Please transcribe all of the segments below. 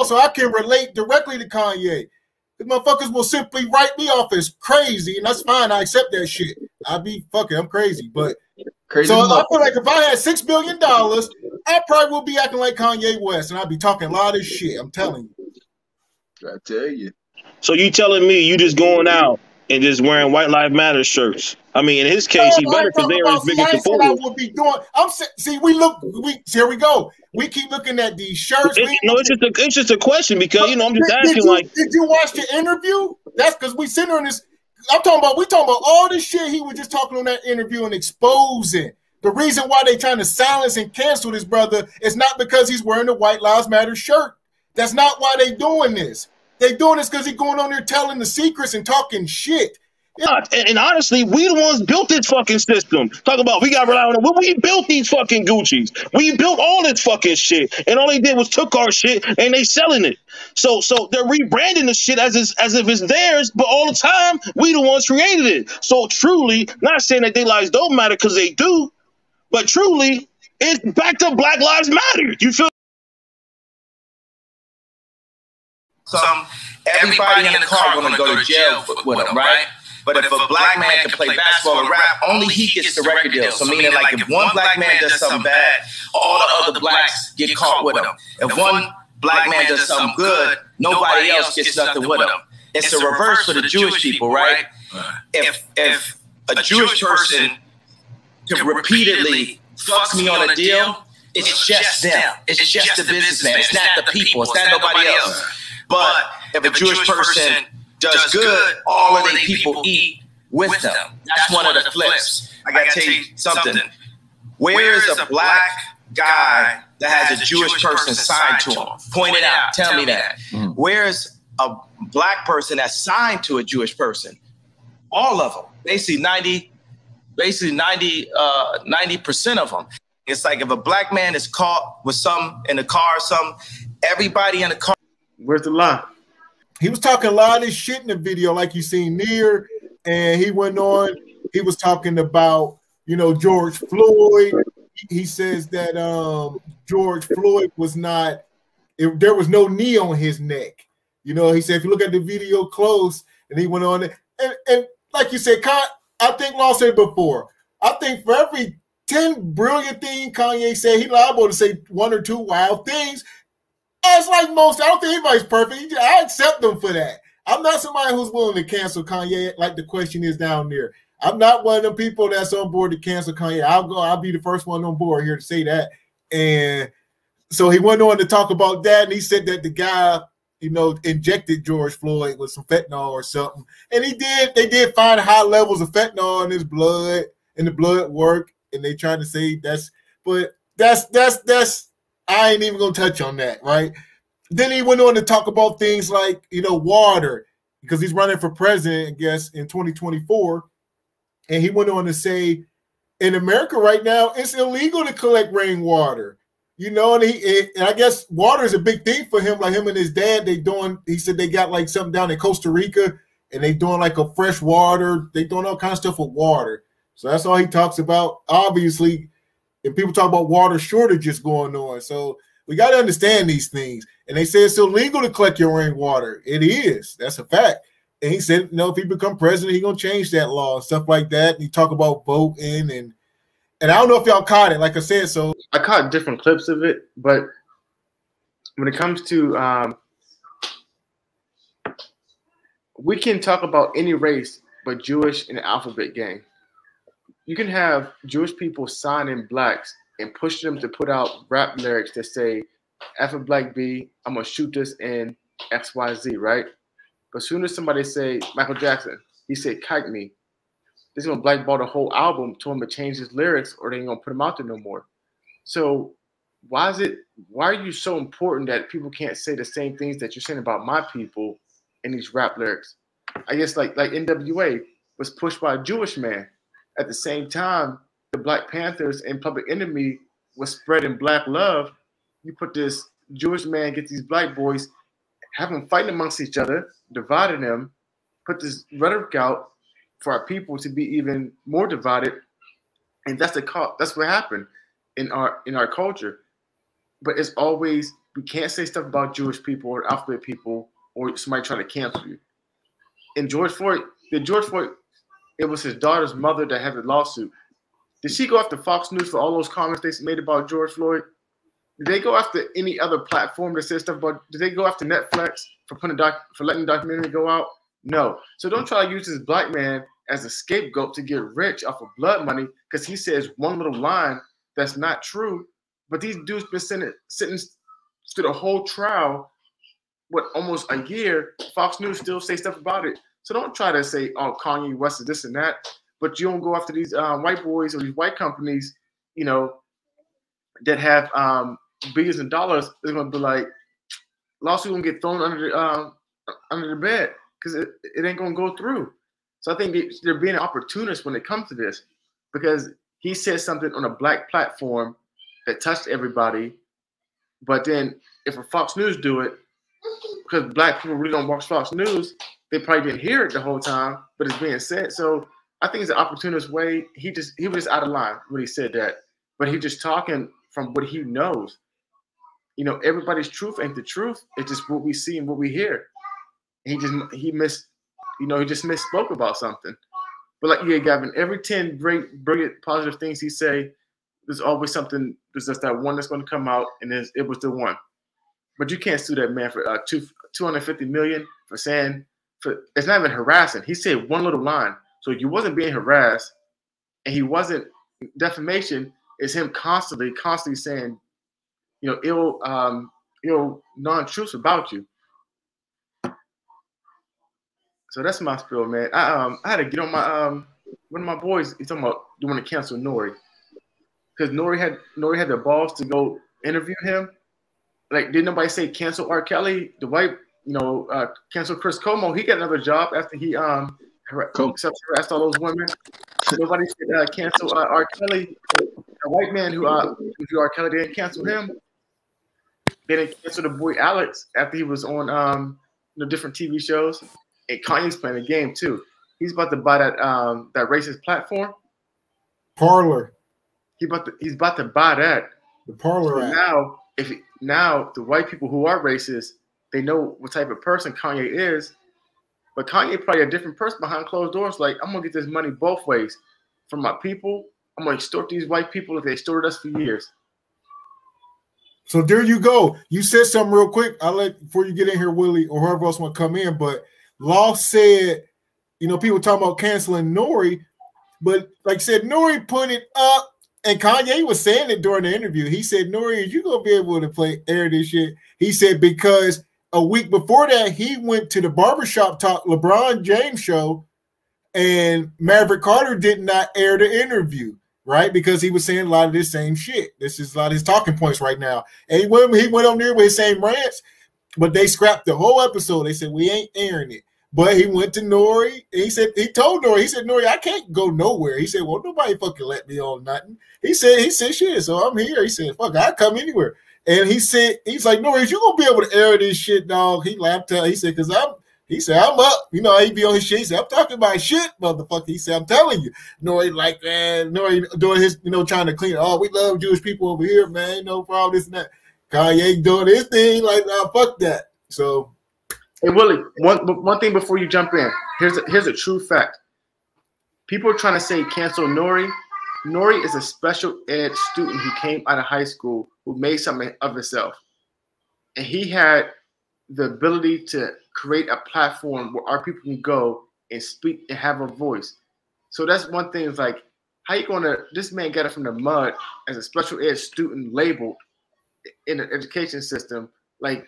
so I can relate directly to Kanye. The motherfuckers will simply write me off as crazy, and that's fine. I accept that shit. I'm crazy. But crazy so I feel like if I had $6 billion, I probably would be acting like Kanye West, and I'd be talking a lot of shit. I'm telling you. I tell you. So you telling me you just going out and just wearing White Lives Matter shirts? I mean, in his case, he better because they're his biggest supporters. I would be doing. Here we go. We keep looking at these shirts. It's just a question because I'm just asking. Did you watch the interview? That's because we sitting in this. We talking about all this shit he was just talking on that interview and exposing. The reason why they trying to silence and cancel this brother is not because he's wearing the White Lives Matter shirt. That's not why they doing this. They doing this because he's going on there telling the secrets and talking shit. And honestly, we the ones built this fucking system. Talk about we got to rely on it. We built these fucking Gucci's. We built all this fucking shit. And all they did was took our shit and they selling it. So they're rebranding the shit as if it's theirs, but all the time, we the ones created it. So truly, not saying that their lives don't matter because they do, but truly, it's back to Black Lives Matter. You feel? Everybody in the car gonna go to jail with him, right? But if a black man can play basketball or rap, only he gets the record deal. So meaning like if one black man does something bad, all the other blacks get caught with him. If one black man does something good, nobody else gets nothing with him. It's the reverse for the Jewish people, right? If a Jewish person can repeatedly fucks me on a deal, it's just them. It's just the businessman. It's not the people. It's not nobody else. But if a Jewish person does good, all of the people eat with them. That's one of the flips. I gotta tell you something. Where is a black guy that has a Jewish person signed to him? Point it out. Tell me that. Where is a black person that's signed to a Jewish person? All of them. Basically 90% of them. It's like if a black man is caught with some in the car, everybody in the car. Where's the lie? He was talking a lot of this shit in the video, like you seen near, and he went on. He was talking about, George Floyd. He says that George Floyd was not. There was no knee on his neck. He said if you look at the video close, and he went on it, and like you said, I think Law said before. I think for every 10 brilliant things Kanye said, he liable to say one or two wild things. It's like most. I don't think anybody's perfect. I accept them for that. I'm not somebody who's willing to cancel Kanye like the question is down there. I'm not one of them people that's on board to cancel Kanye. I'll be the first one on board here to say that. And so he went on to talk about that, and he said that the guy, injected George Floyd with some fentanyl or something. And they did find high levels of fentanyl in his blood, in the blood work, and they tried to say that's I ain't even gonna touch on that, right? Then he went on to talk about things like, water, because he's running for president, I guess, in 2024. And he went on to say, in America right now, it's illegal to collect rainwater. And I guess water is a big thing for him. Like him and his dad, he said they got like something down in Costa Rica, and they doing like a fresh water. They doing all kinds of stuff with water. So that's all he talks about, obviously. And people talk about water shortages going on. So we got to understand these things. And they say it's illegal to collect your rainwater. It is. That's a fact. And he said, if he become president, he's going to change that law and stuff like that. And he talk about voting. And I don't know if y'all caught it, like I said. So I caught different clips of it. But when it comes to we can talk about any race but Jewish in the alphabet gang. You can have Jewish people signing blacks and push them to put out rap lyrics that say, F a black B, I'm going to shoot this in XYZ, right? But as soon as somebody say, Michael Jackson, he said, kite me, this is going to blackball the whole album, to him to change his lyrics, or they ain't going to put him out there no more. So why are you so important that people can't say the same things that you're saying about my people in these rap lyrics? I guess like NWA was pushed by a Jewish man. At the same time, the Black Panthers and Public Enemy was spreading black love. You put this Jewish man, get these black boys, have them fighting amongst each other, dividing them, put this rhetoric out for our people to be even more divided, and that's what happened in our culture. But it's always we can't say stuff about Jewish people or alphabet people or somebody trying to cancel you. And George Floyd, it was his daughter's mother that had the lawsuit. Did she go after Fox News for all those comments they made about George Floyd? Did they go after any other platform that said stuff about? Did they go after Netflix for letting the documentary go out? No. So don't try to use this black man as a scapegoat to get rich off of blood money because he says one little line that's not true. But these dudes been sitting through the whole trial, almost a year. Fox News still say stuff about it. So don't try to say, oh, Kanye West is this and that. But you don't go after these white boys or these white companies, that have billions of dollars. It's going to be like lawsuit going to get thrown under the bed because it ain't going to go through. So I think they're being an opportunist when it comes to this because he said something on a black platform that touched everybody. But then if a Fox News do it, because black people really don't watch Fox News, they probably didn't hear it the whole time, but it's being said. So I think it's an opportunist way. He was just out of line when he said that, but he just talking from what he knows. Everybody's truth ain't the truth. It's just what we see and what we hear. He just misspoke about something. But Gavin, every 10 great, brilliant, positive things he say, there's always something. There's just that one that's going to come out, and it was the one. But you can't sue that man for $250 million for saying it's not even harassing. He said one little line, so you wasn't being harassed, and he wasn't. Defamation is him constantly saying, ill non-truths about you. So that's my spiel, man. I had to get on my one of my boys. He's talking about doing to cancel Nori because Nori had the balls to go interview him. Like, did nobody say cancel R. Kelly? The white, cancel Chris Como. He got another job after he harassed all those women. Nobody said cancel R. Kelly. A white man who R. Kelly didn't cancel him. They didn't cancel the boy Alex after he was on different TV shows. And Kanye's playing a game too. He's about to buy that racist platform. Parler. He's about to buy that. The Parler. So now the white people who are racist, they know what type of person Kanye is. But Kanye probably a different person behind closed doors. Like, I'm gonna get this money both ways from my people. I'm gonna extort these white people if they extorted us for years. So there you go. You said something real quick. I'll let before you get in here, Willie, or whoever else want to come in. But Law said, people talking about canceling Nori, but like I said, Nori put it up, and Kanye was saying it during the interview. He said, Nori, are you gonna be able to air this shit? He said because a week before that, he went to the barbershop talk LeBron James show, and Maverick Carter did not air the interview. Right, because he was saying a lot of this same shit. This is a lot of his talking points right now. And he went on there with his same rants, but they scrapped the whole episode. They said we ain't airing it. But he went to Nori, and he told Nori, I can't go nowhere. He said, well, nobody fucking let me on nothing. He said, shit, so I'm here. He said, fuck, I come anywhere. And he's like, Nori, you gonna be able to air this shit, dog? He laughed out. He said, I'm up. He be on his shit. He said, I'm talking about shit, motherfucker. He said, I'm telling you. Nori like, man, Nori doing his, trying to clean it. Oh, we love Jewish people over here, man. No problem, this and that. Kanye doing his thing. Like, nah, fuck that. So. Hey, Willie, one thing before you jump in. Here's a true fact. People are trying to say cancel Nori. Nori is a special ed student who came out of high school who made something of himself. And he had the ability to create a platform where our people can go and speak and have a voice. So that's one thing. Is like, how you gonna? This man got it from the mud as a special ed student labeled in the education system. Like,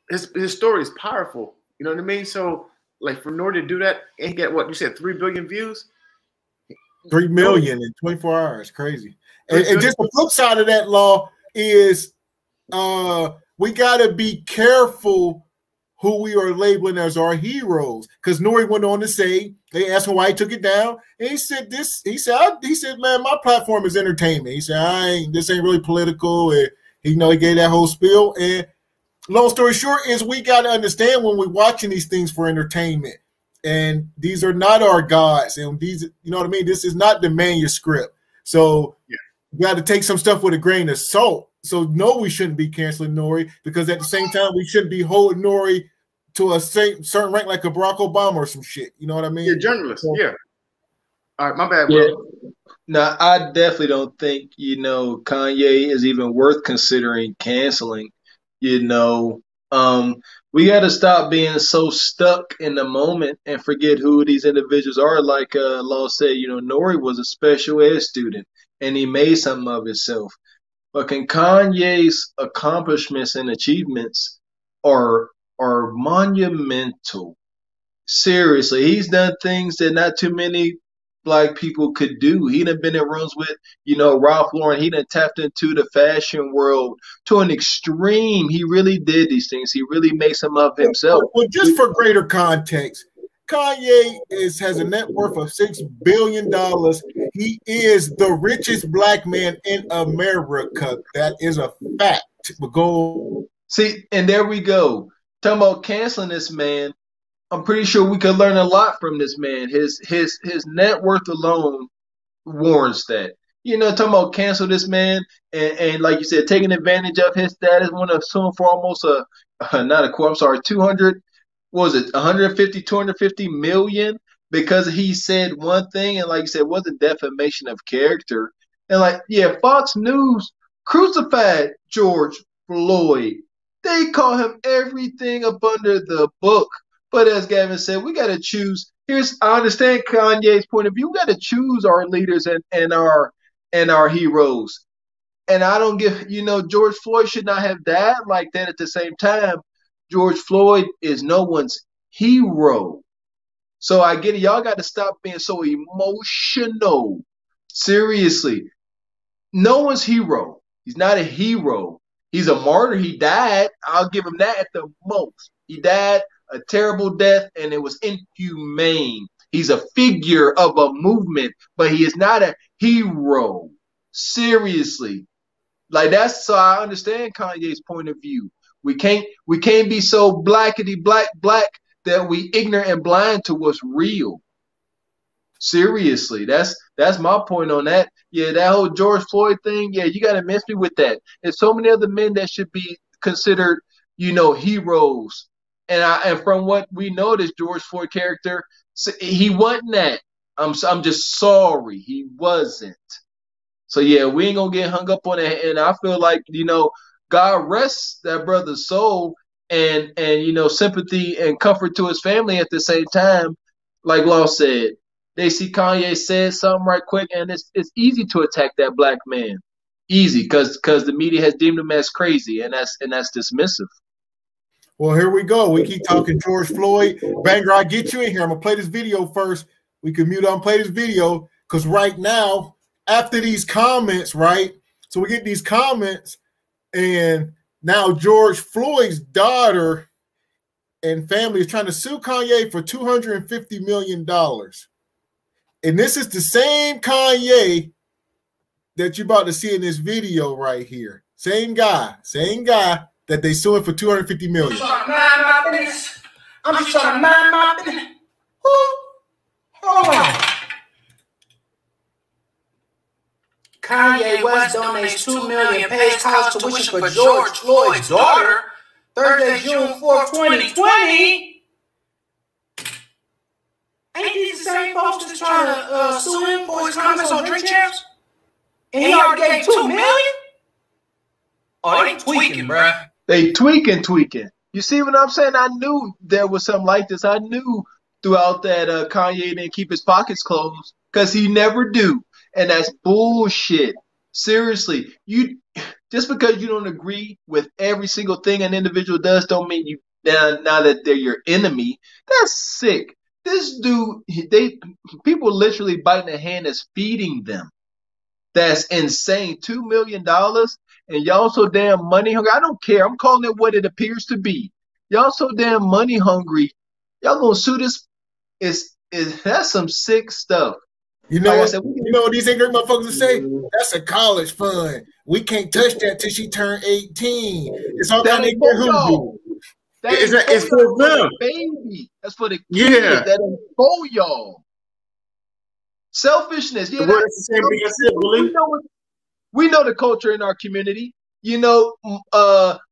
his story is powerful. You know what I mean? So, like, for Nori to do that and he got what you said, 3 billion views. 3 million in 24 hours, crazy. And just the flip side of that, Law, is we got to be careful who we are labeling as our heroes. Because Nori went on to say, they asked him why he took it down, and he said, man, my platform is entertainment. He said, this ain't really political, and he gave that whole spiel. And long story short is we got to understand when we're watching these things for entertainment, and these are not our gods, and these, you know what I mean? This is not the manuscript. So you got to take some stuff with a grain of salt. So no, we shouldn't be canceling Nori, because at the same time we shouldn't be holding Nori to a certain rank like a Barack Obama or some shit. You know what I mean? Yeah, journalist. Yeah. All right, my bad, Yeah. bro. Now, I definitely don't think, Kanye is even worth considering canceling. We got to stop being so stuck in the moment and forget who these individuals are. Like Law said, Nori was a special ed student and he made something of himself. But Kanye's accomplishments and achievements are monumental. Seriously, he's done things that not too many black people could do. He done been in rooms with, Ralph Lauren. He done tapped into the fashion world to an extreme. He really did these things. He really made some of himself. Well, just for greater context, Kanye has a net worth of $6 billion. He is the richest black man in America. That is a fact. But go. See, and there we go. Talking about canceling this man. I'm pretty sure we could learn a lot from this man. His net worth alone warrants that. Talking about cancel this man and like you said, taking advantage of his status, want to sue him for almost 250 million because he said one thing and like you said, wasn't defamation of character. And Fox News crucified George Floyd. They call him everything up under the book. But as Gavin said, we got to choose. I understand Kanye's point of view. We got to choose our leaders and our heroes. And I don't give, George Floyd should not have died like that. At the same time, George Floyd is no one's hero. So I get it. Y'all got to stop being so emotional. Seriously, no one's hero. He's not a hero. He's a martyr. He died. I'll give him that at the most. He died a terrible death, and it was inhumane. He's a figure of a movement, but he is not a hero. Seriously. So I understand Kanye's point of view. We can't be so blackety black that we ignorant and blind to what's real. Seriously. That's my point on that. Yeah, that whole George Floyd thing, yeah, you gotta miss me with that. There's so many other men that should be considered, heroes. And from what we know, this George Floyd character, he wasn't that. I'm just sorry he wasn't. So yeah, we ain't gonna get hung up on it. And I feel like God rests that brother's soul and sympathy and comfort to his family at the same time. Like Law said, they see Kanye said something right quick, and it's easy to attack that black man, easy because the media has deemed him as crazy, and that's dismissive. Well, here we go. We keep talking George Floyd. Banger, I get you in here. I'm going to play this video first. We can mute on play this video because right now, after these comments, right? So we get these comments and now George Floyd's daughter and family is trying to sue Kanye for $250 million. And this is the same Kanye that you're about to see in this video right here. Same guy that they suing for $250 million. I'm just trying to mind my business. Hold on. Kanye West donates $2 million, pays college tuition for George Floyd's daughter. Thursday, June 4th, 2020. Ain't these the same folks that's trying to sue him for his comments on Drink Champs? And he already gave $2 million? Oh, they tweaking, bruh. They tweaking. You see what I'm saying? I knew there was something like this. I knew throughout that Kanye didn't keep his pockets closed because he never do. And that's bullshit. Seriously, just because you don't agree with every single thing an individual does don't mean you now that they're your enemy. That's sick. This dude, people literally biting the hand that's feeding them. That's insane. $2 million. And y'all so damn money hungry. I don't care. I'm calling it what it appears to be. Y'all so damn money hungry. Y'all gonna sue this? That's some sick stuff. You know what these ignorant motherfuckers say? That's a college fund. We can't touch that till she turned 18. It's all kind of hoodoo. It's for them, baby. That's for the kids. That ain't for y'all. Selfishness. Yeah, that's the same thing I said, Willie. We know the culture in our community. you know,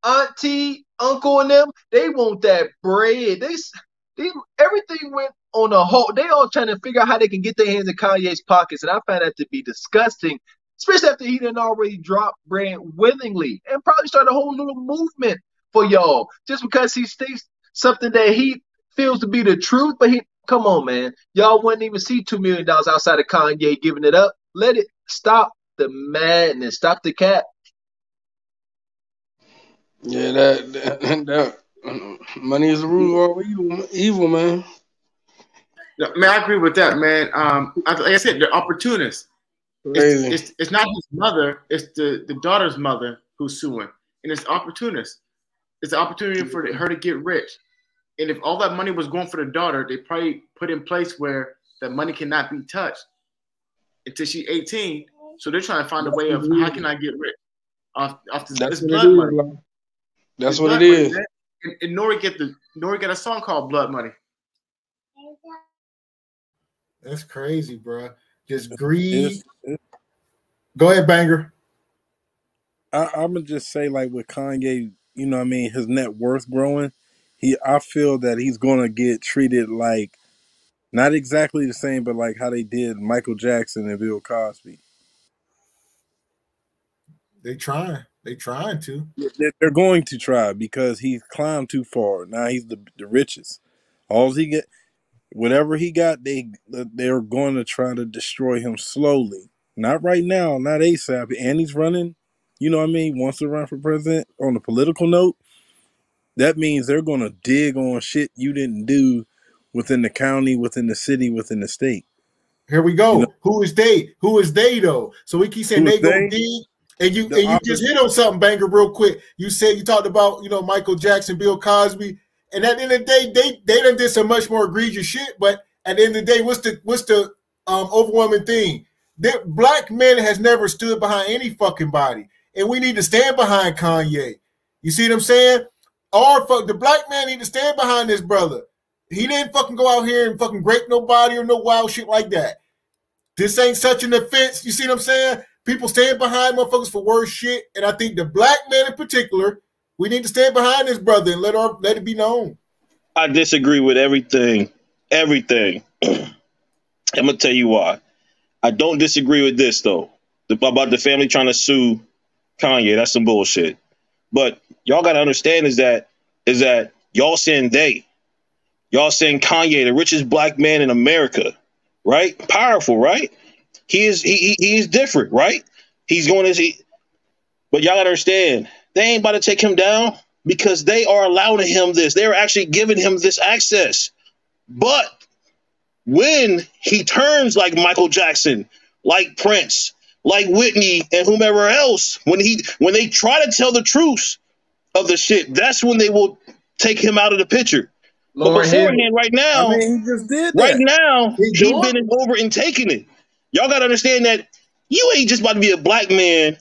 auntie, uncle, and them, they want that bread. They everything went on a whole. They all trying to figure out how they can get their hands in Kanye's pockets, and I find that to be disgusting. Especially after he done already dropped bread willingly and probably started a whole little movement for y'all just because he states something that he feels to be the truth. But come on, man, y'all wouldn't even see $2 million outside of Kanye giving it up. Let it stop the madness, stop the cap. Yeah, that money is the root of evil, man. Man, I agree with that, man. Like I said, they're opportunists. It's not his mother, it's the daughter's mother who's suing. And it's opportunist. It's an opportunity for her to get rich. And if all that money was going for the daughter, they probably put in place where that money cannot be touched until she's 18. So they're trying to find a way of how can I get rich off this blood money. That's what it is. And Nori got a song called Blood Money. That's crazy, bro. Just greed. Go ahead, Banger. I'm gonna just say, like with Kanye, you know what I mean, his net worth growing, I feel that he's gonna get treated like not exactly the same, but like how they did Michael Jackson and Bill Cosby. They trying to. They're going to try because he's climbed too far. Now he's the richest. All he get, whatever he got, they're going to try to destroy him slowly. Not right now, not ASAP. And he's running, you know what I mean, wants to run for president on a political note. That means they're going to dig on shit you didn't do within the county, within the city, within the state. Here we go. You know? Who is they? Who is they though? So we keep saying they go dig. And you just hit on something, Banger, real quick. You said you talked about, you know, Michael Jackson, Bill Cosby, and at the end of the day, they done did some much more egregious shit. But at the end of the day, what's the overwhelming thing? That black men has never stood behind any fucking body, and we need to stand behind Kanye. You see what I'm saying? The black man need to stand behind this brother. He didn't fucking go out here and fucking break nobody or no wild shit like that. This ain't such an offense. You see what I'm saying? People stand behind motherfuckers for worse shit, and I think the black man in particular, we need to stand behind this brother and let it be known. I disagree with everything. I'm gonna tell you why. I don't disagree with this though. About the family trying to sue Kanye. That's some bullshit. But y'all gotta understand is that y'all saying y'all saying Kanye, the richest black man in America, right? Powerful, right? He is different, right? He's going but y'all gotta understand, they ain't about to take him down because they are allowing him this. They're actually giving him this access. But when he turns like Michael Jackson, like Prince, like Whitney, and whomever else, when they try to tell the truth of the shit, that's when they will take him out of the picture. But beforehand, right now, I mean, he just did that. Right now, he's been over and taking it. Y'all got to understand that you ain't just about to be a black man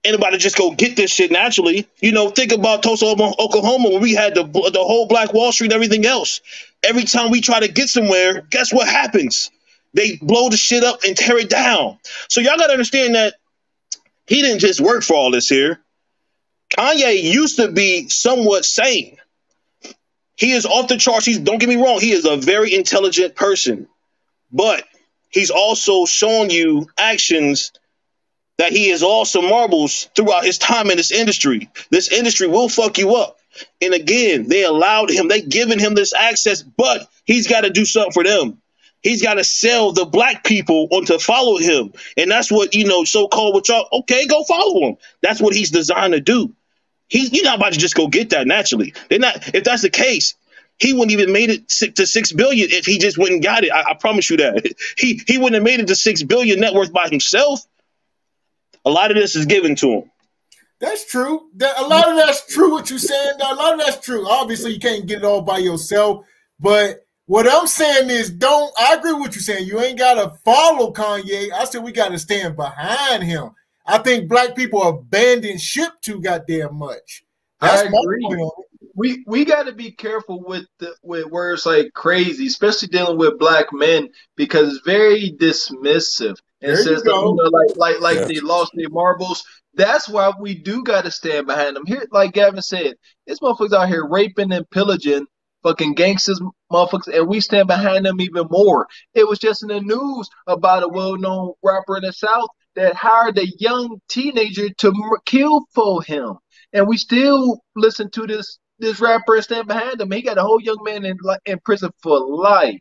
and about to just go get this shit naturally. You know, think about Tulsa, Oklahoma, when we had the whole Black Wall Street and everything else. Every time we try to get somewhere, guess what happens? They blow the shit up and tear it down. So y'all got to understand that he didn't just work for all this here. Kanye used to be somewhat sane. He is off the charts. Don't get me wrong. He is a very intelligent person, but he's also shown you actions that he has lost some marbles throughout his time in this industry. This industry will fuck you up. And again, they allowed him, they given him this access, but he's got to do something for them. He's got to sell the black people on to follow him. And that's what, so-called with y'all, okay, go follow him. That's what he's designed to do. You're not about to just go get that naturally. If that's the case, he wouldn't even made it to 6 billion if he just went and got it. I promise you that. He wouldn't have made it to 6 billion net worth by himself. A lot of this is given to him. That's true. A lot of that's true what you're saying. A lot of that's true. Obviously, you can't get it all by yourself. But what I'm saying is I agree with what you're saying. You ain't got to follow Kanye. I said we got to stand behind him. I think black people abandon ship too goddamn much. That's I agree. We got to be careful with words like crazy, especially dealing with black men, because it's very dismissive. And says they lost their marbles. That's why we do got to stand behind them. Here, like Gavin said, this motherfuckers out here raping and pillaging fucking gangsters, motherfuckers, and we stand behind them even more. It was just in the news about a well-known rapper in the South that hired a young teenager to kill for him, and we still listen to this rapper and stand behind him. He got a whole young man in prison for life.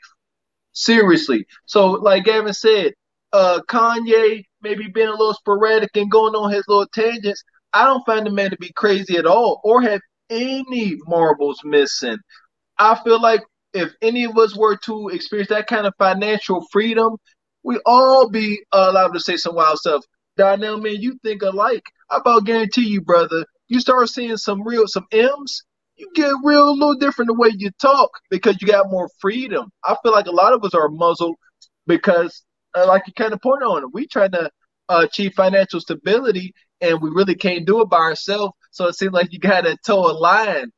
Seriously. So, like Gavin said, Kanye maybe being a little sporadic and going on his little tangents. I don't find the man to be crazy at all or have any marbles missing. I feel like if any of us were to experience that kind of financial freedom, we all be allowed to say some wild stuff. Darnell, man, you think alike. I about guarantee you, brother, you start seeing some M's, you get real a little different the way you talk because you got more freedom. I feel like a lot of us are muzzled because, like you kind of point on it, we trying to achieve financial stability and we really can't do it by ourselves. So it seems like you got to toe a line.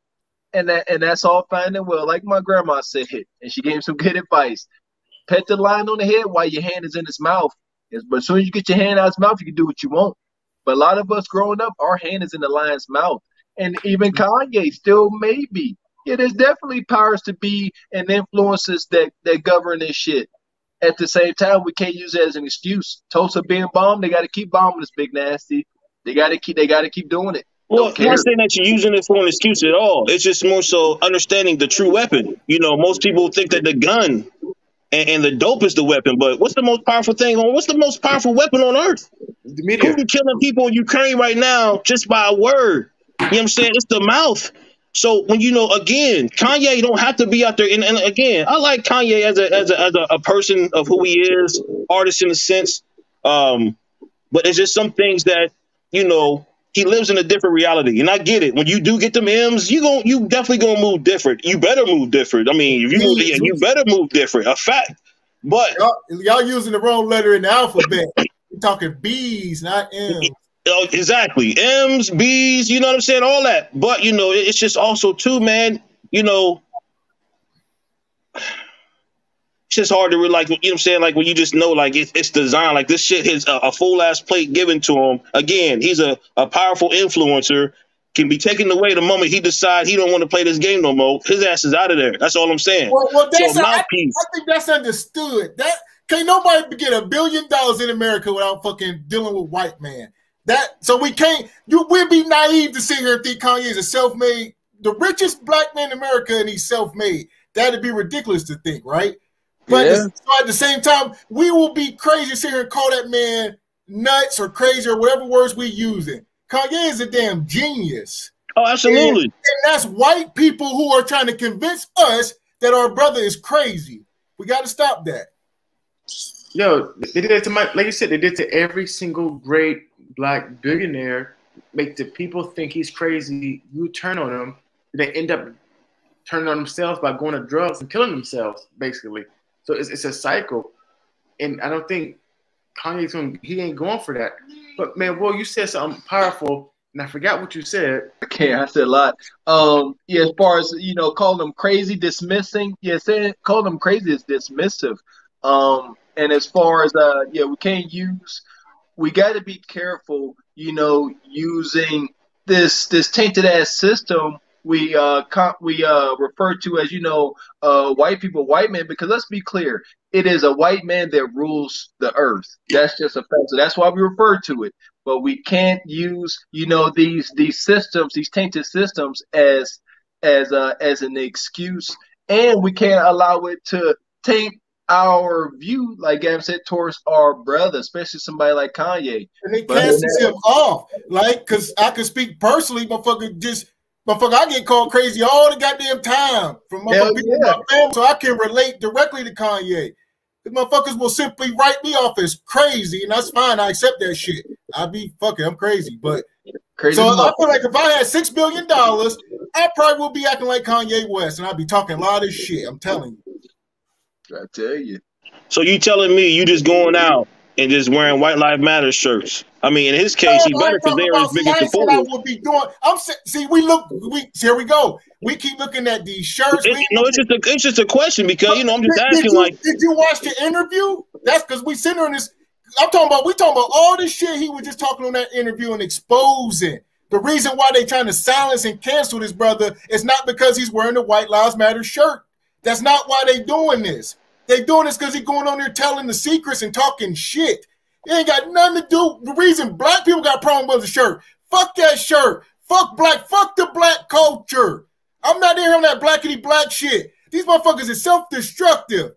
And that's all fine and well. Like my grandma said, and she gave some good advice. Pet the lion on the head while your hand is in his mouth. But as soon as you get your hand out of his mouth, you can do what you want. But a lot of us growing up, our hand is in the lion's mouth. And even Kanye still may be. Yeah, there's definitely powers to be and influences that govern this shit. At the same time, we can't use it as an excuse. Tulsa being bombed, they got to keep bombing this big nasty. They got to keep doing it. Well, I'm not saying that you're using it for an excuse at all. It's just more so understanding the true weapon. You know, most people think that the gun and the dope is the weapon, but what's the most powerful thing what's the most powerful weapon on earth? The media. Putin killing people in Ukraine right now just by a word. You know what I'm saying? It's the mouth. So when again, Kanye don't have to be out there. And again, I like Kanye as a person of who he is, artist in a sense. But it's just some things that he lives in a different reality, and I get it. When you do get them M's, you definitely gonna move different. You better move different. I mean, if you move, you better move different. A fact. But y'all using the wrong letter in the alphabet. We're talking B's, not M's. Exactly, M's, B's. You know what I'm saying? All that. But it's just also too, man. It's just hard to like, you know what I'm saying? Like when you just know, like it's designed, like this shit is a full ass plate given to him. Again, he's a powerful influencer, can be taken away the moment he decides he don't want to play this game no more. His ass is out of there. That's all I'm saying. Well, that's I think that's understood. That can't nobody get $1 billion in America without fucking dealing with white man. So we can't. We'd be naive to sit here and think Kanye is a self-made, the richest black man in America, and he's self-made. That'd be ridiculous to think, right? But at the same time, we will be crazy to sit here and call that man nuts or crazy or whatever words we using. Kanye is a damn genius. Oh, absolutely. And that's white people who are trying to convince us that our brother is crazy. We got to stop that. Yo, they did it to like you said, they did to every single great black billionaire. Make the people think he's crazy. You turn on him, they end up turning on themselves by going to drugs and killing themselves, basically. So it's a cycle, and I don't think he ain't going for that. But man, well, you said something powerful, and I forgot what you said. Okay, I said a lot. As far as calling them crazy, dismissing. Yeah, calling them crazy is dismissive. And as far as we got to be careful. Using this tainted ass system. We refer to as white people, white men, because let's be clear, it is a white man that rules the earth. That's just a fact. So that's why we refer to it. But we can't use these systems, these tainted systems as an excuse, and we can't allow it to taint our view, like Gavin said, towards our brother, especially somebody like Kanye. And they cast him off, because I could speak personally, motherfucker, I get called crazy all the goddamn time from my family, so I can relate directly to Kanye. The motherfuckers will simply write me off as crazy, and that's fine. I accept that shit. I'm crazy, but crazy. So I feel like if I had $6 billion, I probably would be acting like Kanye West, and I'd be talking a lot of shit. I'm telling you. I tell you. So you telling me you just going out and just wearing White Lives Matter shirts? I mean, in his case, he better because they're his biggest supporters. Here we go. We keep looking at these shirts. It's just a question because I'm just asking. Did you watch the interview? That's because we sitting here in this. we talking about all this shit he was just talking on that interview and exposing. The reason why they trying to silence and cancel this brother is not because he's wearing the White Lives Matter shirt. That's not why they doing this. They doing this because he's going on there telling the secrets and talking shit. It ain't got nothing to do. The reason black people got a problem with the shirt. Fuck that shirt. Fuck black. Fuck the black culture. I'm not here on that blackity black shit. These motherfuckers is self-destructive.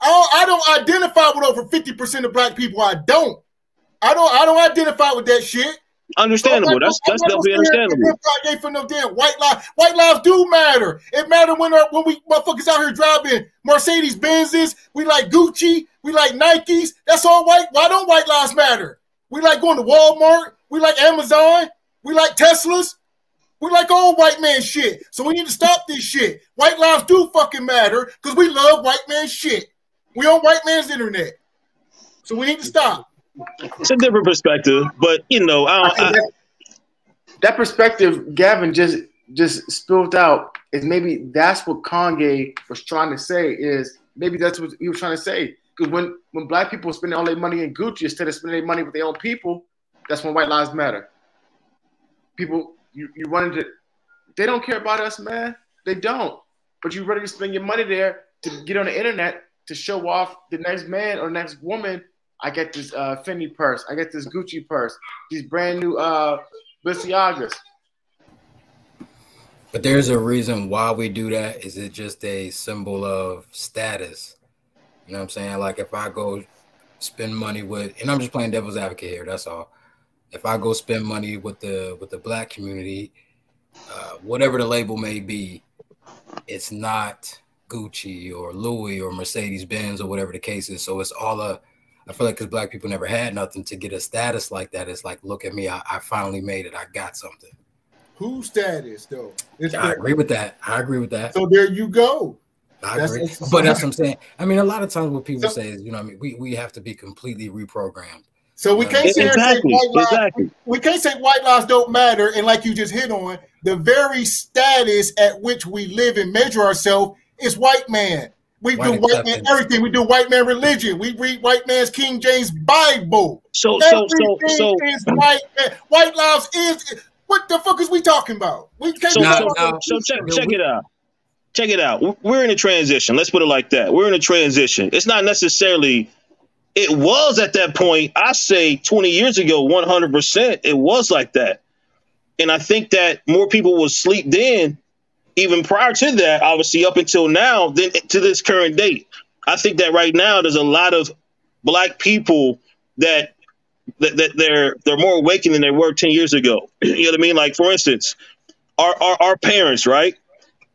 I don't identify with over 50% of black people. I don't identify with that shit. Understandable. That's definitely understandable. For no damn white lives. White lives do matter. It matter when we motherfuckers out here driving Mercedes Benzes. We like Gucci. We like Nikes. That's all white. Why don't white lives matter? We like going to Walmart. We like Amazon. We like Teslas. We like all white man shit. So we need to stop this shit. White lives do fucking matter because we love white man shit. We on white man's internet. So we need to stop. It's a different perspective, but you know, that perspective Gavin just spilled out is maybe that's what Kanye was trying to say. Is maybe that's what he was trying to say. Because when black people spend all their money in Gucci instead of spending their money with their own people, that's when white lives matter. People, you run into, they don't care about us, man. They don't. But you're ready to spend your money there to get on the internet to show off the next man or next woman. I get this Fendi purse. I get this Gucci purse. These brand new Balenciagas. But there's a reason why we do that. Is it just a symbol of status? You know what I'm saying? Like if I go spend money with, and I'm just playing devil's advocate here. That's all. If I go spend money with the black community, whatever the label may be, it's not Gucci or Louis or Mercedes Benz or whatever the case is. So it's all I feel like because black people never had nothing, to get a status like that, it's like, look at me, I finally made it. I got something. Whose status, though? I agree with that. So there you go. I agree. But that's what I'm saying. I mean, a lot of times what people say is, you know what I mean, we have to be completely reprogrammed. So we can't say we can't say white lives don't matter. And like you just hit on, the very status at which we live and measure ourselves is white man. We do white man everything. We do white man religion. We read white man's King James Bible. So is white man. White lives is what the fuck is we talking about? We can't check it out. Check it out. We're in a transition. Let's put it like that. We're in a transition. It's not necessarily. It was at that point. I say 20 years ago, 100%. It was like that, and I think that more people will sleep then. Even prior to that, obviously up until now, then to this current date, I think that right now there's a lot of black people that they're more awakened than they were 10 years ago. You know what I mean? Like, for instance, our parents, right?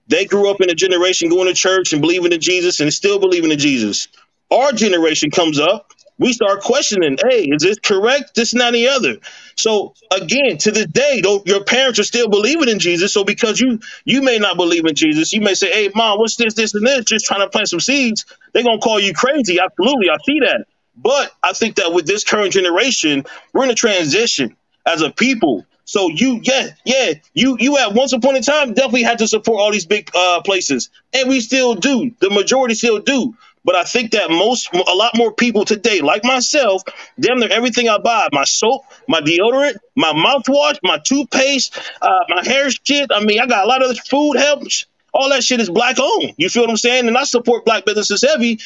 They grew up in a generation going to church and believing in Jesus and still believing in Jesus. Our generation comes up. We start questioning, hey, is this correct? This, and that, and the other. So again, to this day, your parents are still believing in Jesus. So because you may not believe in Jesus, you may say, hey, mom, what's this, and this? Just trying to plant some seeds. They're going to call you crazy. Absolutely. I see that. But I think that with this current generation, we're in a transition as a people. So you at once upon a time definitely had to support all these big places. And we still do. The majority still do. But I think that a lot more people today, like myself, damn near everything I buy, my soap, my deodorant, my mouthwash, my toothpaste, my hair shit. I mean, I got a lot of food helps. All that shit is black owned. You feel what I'm saying? And I support black businesses heavy.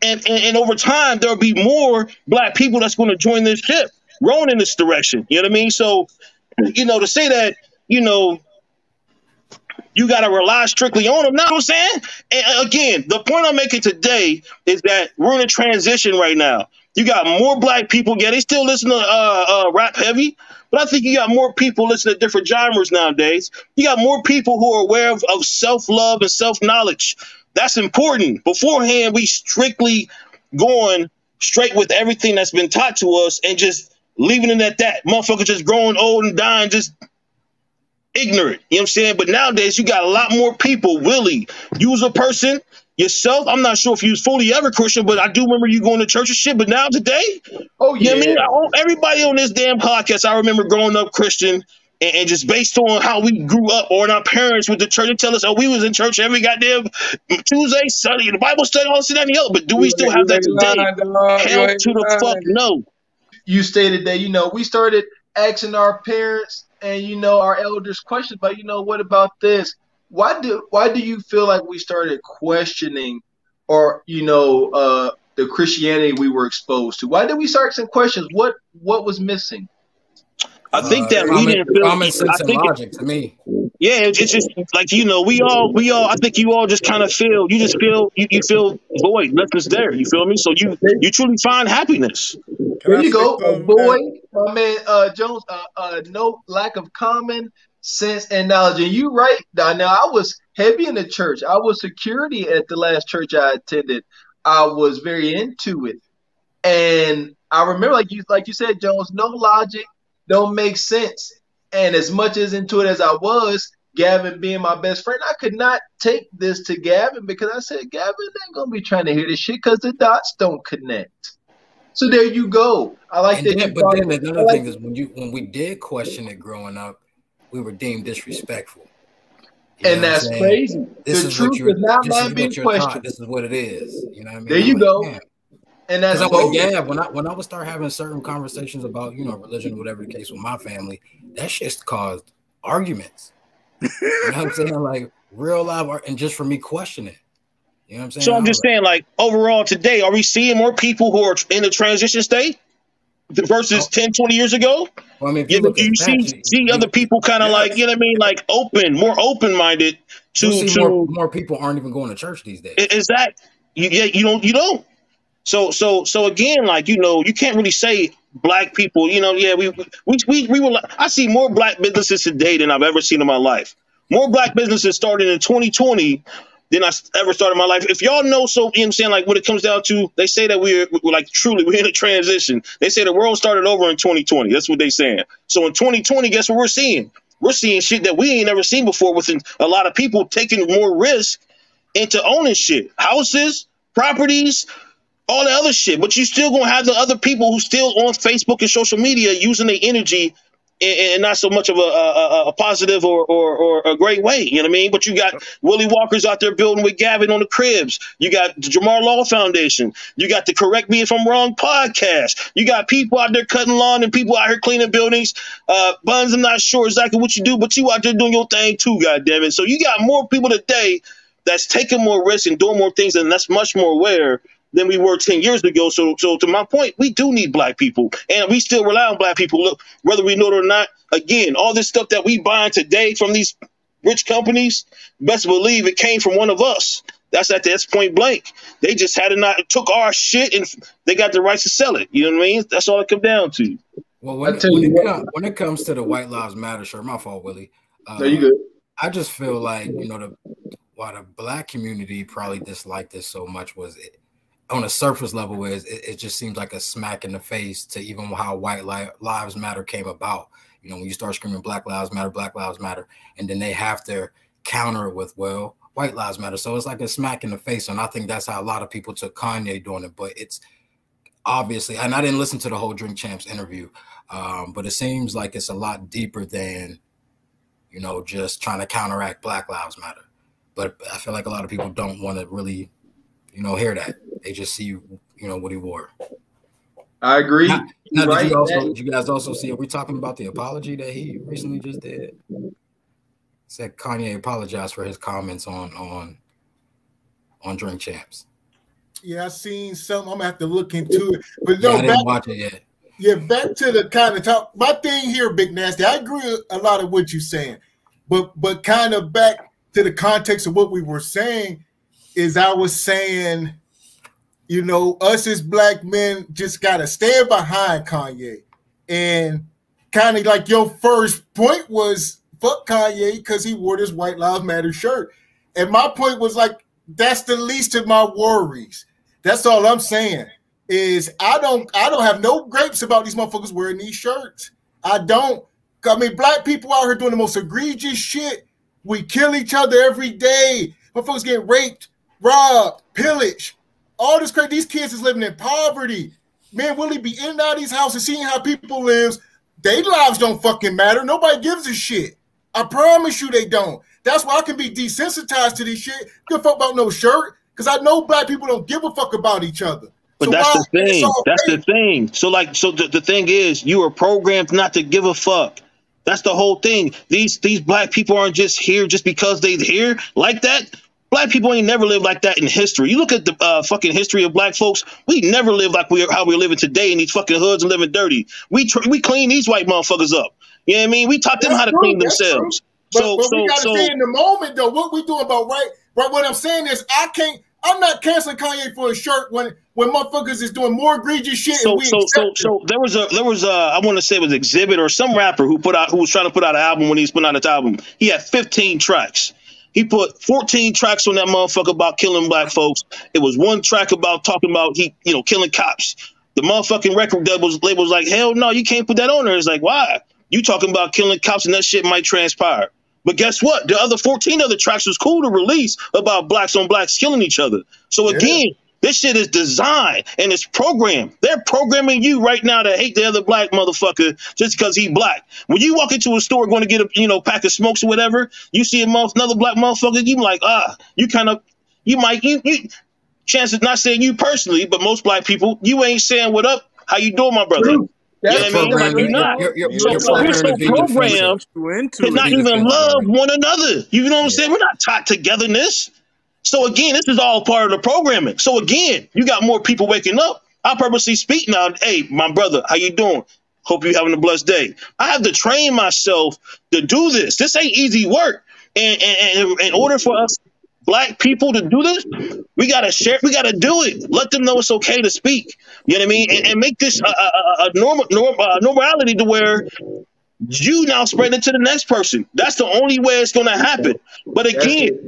And over time, there'll be more black people that's going to join this ship, rowing in this direction. You know what I mean? So, to say that, you got to rely strictly on them. Know what I'm saying? And again, the point I'm making today is that we're in a transition right now. You got more black people. Yeah, they still listen to rap heavy, but I think you got more people listening to different genres nowadays. You got more people who are aware of self-love and self-knowledge. That's important. Beforehand, we strictly going straight with everything that's been taught to us and just leaving it at that. Motherfucker just growing old and dying, just ignorant. You know what I'm saying? But nowadays, you got a lot more people, Willie. You was a person yourself. I'm not sure if you was fully ever Christian, but I do remember you going to church and shit. But now today, oh yeah, you know what I mean? Everybody on this damn podcast, I remember growing up Christian. and just based on how we grew up or our parents with the church, they tell us, oh, we was in church every goddamn Tuesday, Sunday, the Bible study, all this and that and the other. But do we still have that today? Hell to the fuck no. You stated that, we started asking our parents and, our elders questions, but, what about this? Why do you feel like we started questioning or, the Christianity we were exposed to? Why did we start asking questions? What was missing? I think that we didn't feel common sense and logic to me. Yeah, it's just like we all. I think you all just kind of feel. You just feel you feel void, nothing's there. You feel me? So you truly find happiness. There you go, a boy, my man Jones. No lack of common sense and knowledge. And you right now. I was heavy in the church. I was security at the last church I attended. I was very into it, and I remember, like you said, Jones. No logic. Don't make sense. And as much as into it as I was, Gavin being my best friend, I could not take this to Gavin because I said, Gavin ain't going to be trying to hear this shit because the dots don't connect. So there you go. I like that. Then, but then another thing is when we did question it growing up, we were deemed disrespectful. And that's crazy. The truth is not being questioned. This is what it is. You know what I mean? There you go. Yeah. And that's when I would start having certain conversations about religion, whatever the case with my family, that shit caused arguments. You know what I'm saying? Like real live art, and just for me questioning it. You know what I'm saying? So I'm just saying, like overall today, are we seeing more people who are in the transition state versus 10, 20 years ago? Well, I mean, you see other people kind of like, you know what I mean, like more open-minded to more people aren't even going to church these days. Is that you don't. So again, like, you can't really say black people, we were, I see more black businesses today than I've ever seen in my life. More black businesses started in 2020 than I ever started in my life. If y'all know, so, you know what I'm saying, like when it comes down to, they say that we're like, truly, we're in a transition. They say the world started over in 2020. That's what they saying. So in 2020, guess what we're seeing? We're seeing shit that we ain't never seen before, with a lot of people taking more risk into owning shit, houses, properties, all the other shit. But you still gonna have the other people who still on Facebook and social media using their energy in not so much of a positive or a great way. You know what I mean? But you got Willie Walkers out there building with Gavin on the cribs. You got the Jamar Law Foundation. You got the Correct Me If I'm Wrong podcast. You got people out there cutting lawn and people out here cleaning buildings. Buns, I'm not sure exactly what you do, but you out there doing your thing too, goddammit. So you got more people today that's taking more risks and doing more things, and that's much more aware than we were 10 years ago. So to my point, we do need black people, and we still rely on black people. Look, whether we know it or not, again, all this stuff that we buying today from these rich companies, best believe it came from one of us. That's point blank. They just took our shit and they got the rights to sell it. You know what I mean? That's all it comes down to. Well, when it comes to the White Lives Matter shirt, my fault, Willie. No, you good. I just feel like, why the black community probably disliked this so much was it. On a surface level, it just seems like a smack in the face to even how White Lives Matter came about. When you start screaming Black Lives Matter, and then they have to counter it with, well, White Lives Matter. So it's like a smack in the face. And I think that's how a lot of people took Kanye doing it. But it's obviously, and I didn't listen to the whole Drink Champs interview, but it seems like it's a lot deeper than, just trying to counteract Black Lives Matter. But I feel like a lot of people don't want to really hear that. They just see, what he wore. I agree. Now, did you guys also see, are we talking about the apology that he recently just did? Said Kanye apologized for his comments on Drink Champs. Yeah, I seen something. I'm gonna have to look into it. But no, I didn't watch it yet. Yeah, back to the kind of talk. My thing here, Big Nasty, I agree with a lot of what you're saying, but kind of back to the context of what we were saying. Is I was saying, us as black men just got to stand behind Kanye. And kind of like your first point was, fuck Kanye because he wore this White Lives Matter shirt. And my point was like, that's the least of my worries. That's all I'm saying is I don't have no grapes about these motherfuckers wearing these shirts. I don't. I mean, black people out here doing the most egregious shit. We kill each other every day. Motherfuckers getting raped, robbed, pillaged, all this crazy. These kids is living in poverty. Man, will he be in and out of these houses, seeing how people live, Their lives don't fucking matter. Nobody gives a shit. I promise you they don't. That's why I can be desensitized to this shit. Give a fuck about no shirt, because I know black people don't give a fuck about each other. But so that's the thing. That's the thing. So the thing is, you are programmed not to give a fuck. That's the whole thing. These black people aren't just here just because they're here like that. Black people ain't never lived like that in history. You look at the fucking history of black folks. We never lived like how we're living today in these fucking hoods and living dirty. We clean these white motherfuckers up. You know what I mean? We taught them how to clean themselves. But we gotta stay in the moment though. What we doing about right? What I'm saying is I'm not canceling Kanye for a shirt when motherfuckers is doing more egregious shit. So there was I want to say it was Exhibit or some rapper who was trying to put out an album. When he was putting out his album, he had 15 tracks. He put 14 tracks on that motherfucker about killing black folks. It was one track about talking about killing cops. The motherfucking record label was like, hell no, you can't put that on there. It's like, why? You talking about killing cops and that shit might transpire. But guess what? The other 14 other tracks was cool to release about blacks on blacks killing each other. So again, this shit is designed and it's programmed. They're programming you right now to hate the other black motherfucker just because he black. When you walk into a store going to get a pack of smokes or whatever, you see another black motherfucker, you like, chances, not saying you personally, but most black people, you ain't saying what up, how you doing, my brother? You know what I mean? Like, you're not. So we're so programmed to not even love one another. You know what I'm saying? We're not taught togetherness. So again, this is all part of the programming. So again, you got more people waking up. I purposely speak now. Hey, my brother, how you doing? Hope you're having a blessed day. I have to train myself to do this. This ain't easy work. And in order for us black people to do this, we gotta share. We gotta do it. Let them know it's okay to speak. You know what I mean? And make this a normality to where you now spread it to the next person. That's the only way it's gonna happen. But again,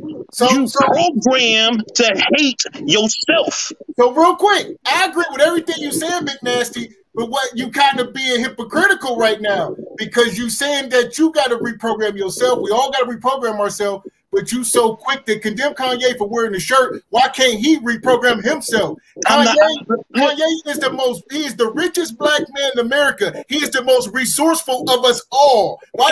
you program to hate yourself. So real quick, I agree with everything you said, Big Nasty. But what you kind of being hypocritical right now, because you saying that you got to reprogram yourself. We all got to reprogram ourselves. But you so quick to condemn Kanye for wearing the shirt. Why can't he reprogram himself? Kanye is he is the richest black man in America. He is the most resourceful of us all. Why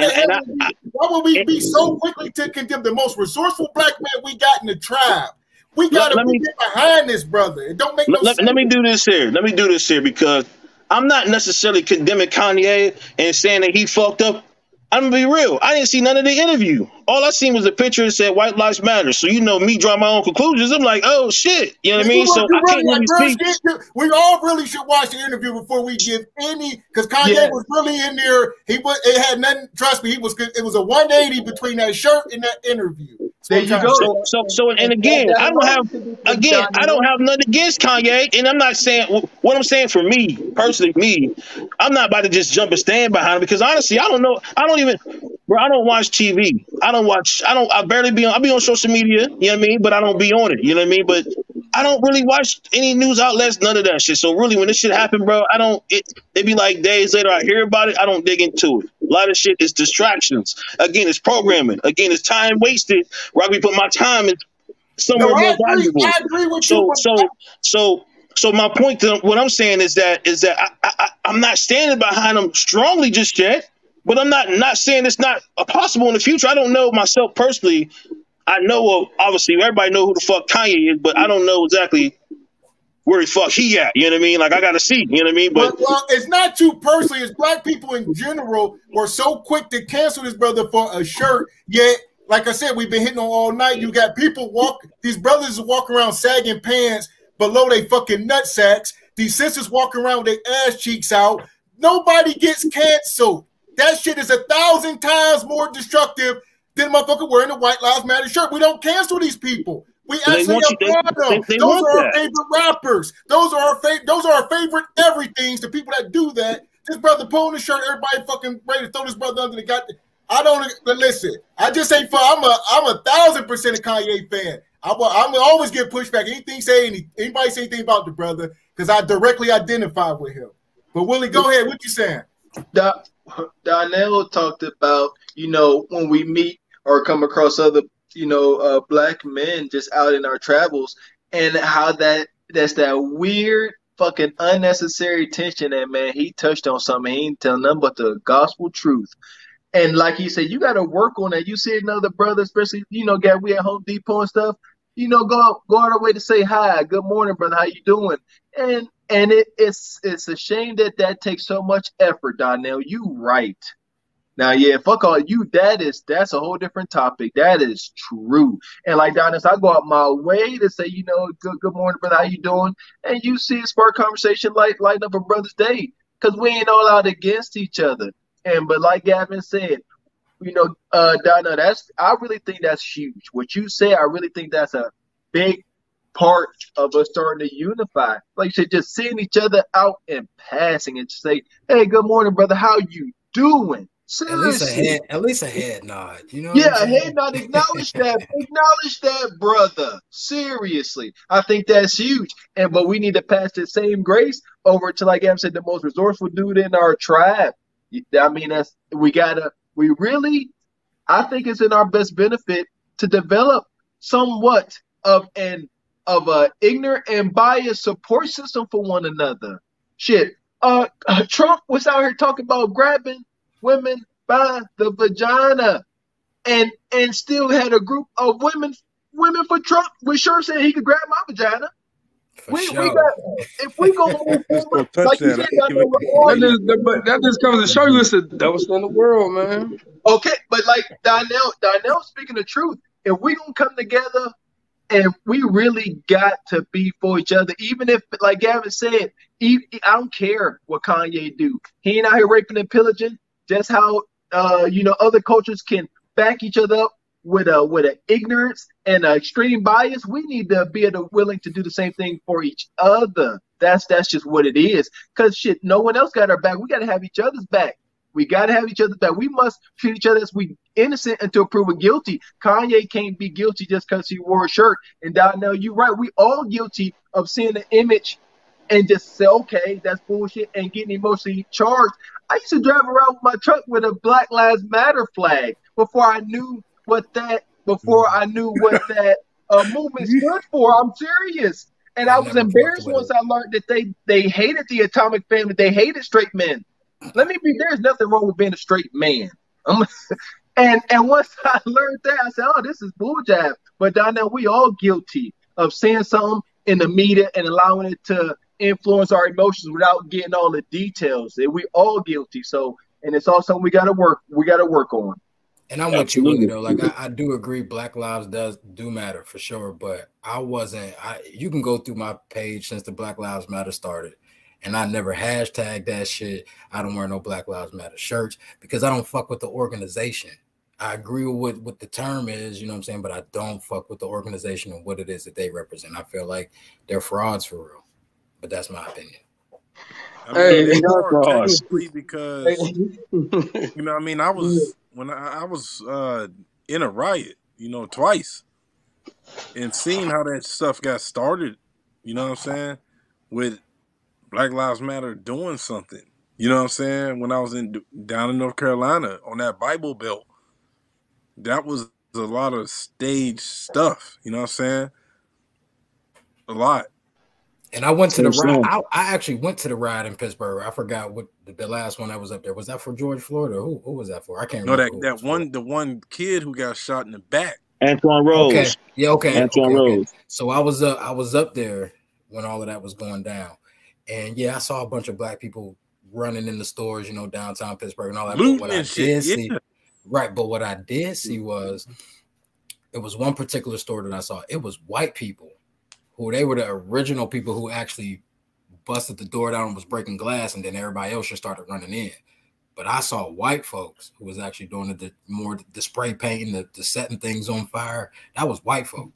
would we be so quickly to condemn the most resourceful black man we got in the tribe? We got to get behind this, brother. It don't make no sense. Let me do this here. Let me do this here because I'm not necessarily condemning Kanye and saying that he fucked up. I'm gonna be real. I didn't see none of the interview. All I seen was a picture that said "White Lives Matter." So me draw my own conclusions. I'm like, oh shit, you know what I mean? So I can't really speak. We all really should watch the interview before we give any, because Kanye was really in there. It had nothing. Trust me, it was a 180 between that shirt and that interview. There you go. So and again, I don't have nothing against Kanye, and I'm not saying what I'm saying for me personally. I'm not about to just jump and stand behind him because honestly, I don't know. I don't watch TV. I barely be on. I be on social media. You know what I mean? But I don't be on it. You know what I mean? But I don't really watch any news outlets. None of that shit. So really, when this shit happened, bro, it be like days later I hear about it. I don't dig into it. A lot of shit is distractions. Again, it's programming. Again, it's time wasted. Where I be putting my time in somewhere more valuable. I agree with you. So my point to what I'm saying is that I'm not standing behind him strongly just yet, but I'm not saying it's not possible in the future. I don't know myself personally. I know obviously everybody know who the fuck Kanye is, but I don't know exactly where the fuck he at. You know what I mean? Like I gotta see. You know what I mean? But well, it's not you personally. It's black people in general were so quick to cancel this brother for a shirt. Yet, like I said, we've been hitting on all night. You got people these brothers walk around sagging pants below they fucking nut sacks. These sisters walking around with their ass cheeks out. Nobody gets canceled. That shit is 1,000 times more destructive than motherfucker wearing a White Lives Matter shirt. We don't cancel these people. We actually applaud them. Those are our favorite rappers. Those are our favorite everythings. The people that do that. This brother pulling the shirt, everybody fucking ready to throw this brother under the goddamn. I don't listen. I just say I'm 1,000% a Kanye fan. I'm always get pushback. Anybody say anything about the brother because I directly identify with him. But Willie, go ahead. What you saying? Donnell talked about when we meet or come across other black men just out in our travels and how that's that weird fucking unnecessary tension, and man, he touched on something. He ain't telling nothing but the gospel truth. And like he said, you got to work on that. You see another brother, especially, Gab, we at Home Depot and stuff, go out of the way to say hi, good morning, brother, how you doing? And it's a shame that takes so much effort, Donnell. You right. Now, yeah, fuck all you. That's a whole different topic. That is true. And like Donnell, I go out my way to say, good morning, brother, how you doing? And you see it spark conversation lighten up a brother's day, because we ain't all out against each other. But like Gavin said, Donna, I really think that's huge. What you say, I really think that's a big part of us starting to unify. Like you said, just seeing each other out and passing and just say, hey, good morning, brother, how you doing? Seriously. At least a head nod. Yeah, a head nod. Acknowledge that, brother. Seriously. I think that's huge. But we need to pass the same grace over to, like Gavin said, the most resourceful dude in our tribe. I mean, I think it's in our best benefit to develop somewhat of an ignorant and biased support system for one another. Shit. Trump was out here talking about grabbing women by the vagina and still had a group of women for Trump. We sure said he could grab my vagina. If we go move forward, like you said, that just comes to show you it's the doublest in the world, man. Okay, but like Donnell speaking the truth, if we gonna come together and we really got to be for each other, even if, like Gavin said, I don't care what Kanye do. He ain't out here raping and pillaging. Just how other cultures can back each other up with a ignorance and an extreme bias. We need to be willing to do the same thing for each other. That's just what it is. Because shit, no one else got our back. We got to have each other's back. We got to have each other's back. We must treat each other as we innocent until proven guilty. Kanye can't be guilty just because he wore a shirt. And Donnell, you're right. We all guilty of seeing the image and just say, okay, that's bullshit, and getting emotionally charged. I used to drive around with my truck with a Black Lives Matter flag before I knew what that movement stood for. I'm serious. And I was embarrassed once I learned that they hated the atomic family. They hated straight men. There's nothing wrong with being a straight man. And once I learned that, I said, oh, this is bullshit. But now we all guilty of saying something in the media and allowing it to influence our emotions without getting all the details. And we all guilty. So, and it's all something we got to work on. And I'm with you, Willie, though. Like I do agree, Black lives do matter for sure. But you can go through my page since the Black Lives Matter started, and I never hashtagged that shit. I don't wear no Black Lives Matter shirts because I don't fuck with the organization. I agree with what the term is, you know what I'm saying, but I don't fuck with the organization and what it is that they represent. I feel like they're frauds for real. But that's my opinion. I mean, they are technically because I was when I was in a riot, twice, and seeing how that stuff got started, you know what I'm saying, with Black Lives Matter doing something, you know what I'm saying, when I was down in North Carolina on that Bible Belt, that was a lot of stage stuff, you know what I'm saying, a lot. And I went to the ride. I actually went to the ride in Pittsburgh. I forgot what the last one that was up there. Was that for George Floyd or who was that for? I can't remember. No, the one kid who got shot in the back. Antoine Rose. Okay. Yeah, okay. Antoine Rose. So I was up there when all of that was going down. And yeah, I saw a bunch of black people running in the stores, downtown Pittsburgh and all that. But what I did see, right, but what I did see was it was one particular store that I saw. It was white people. They were the original people who actually busted the door down and was breaking glass, and then everybody else just started running in. But I saw white folks who was actually doing the spray painting, the setting things on fire. That was white folks.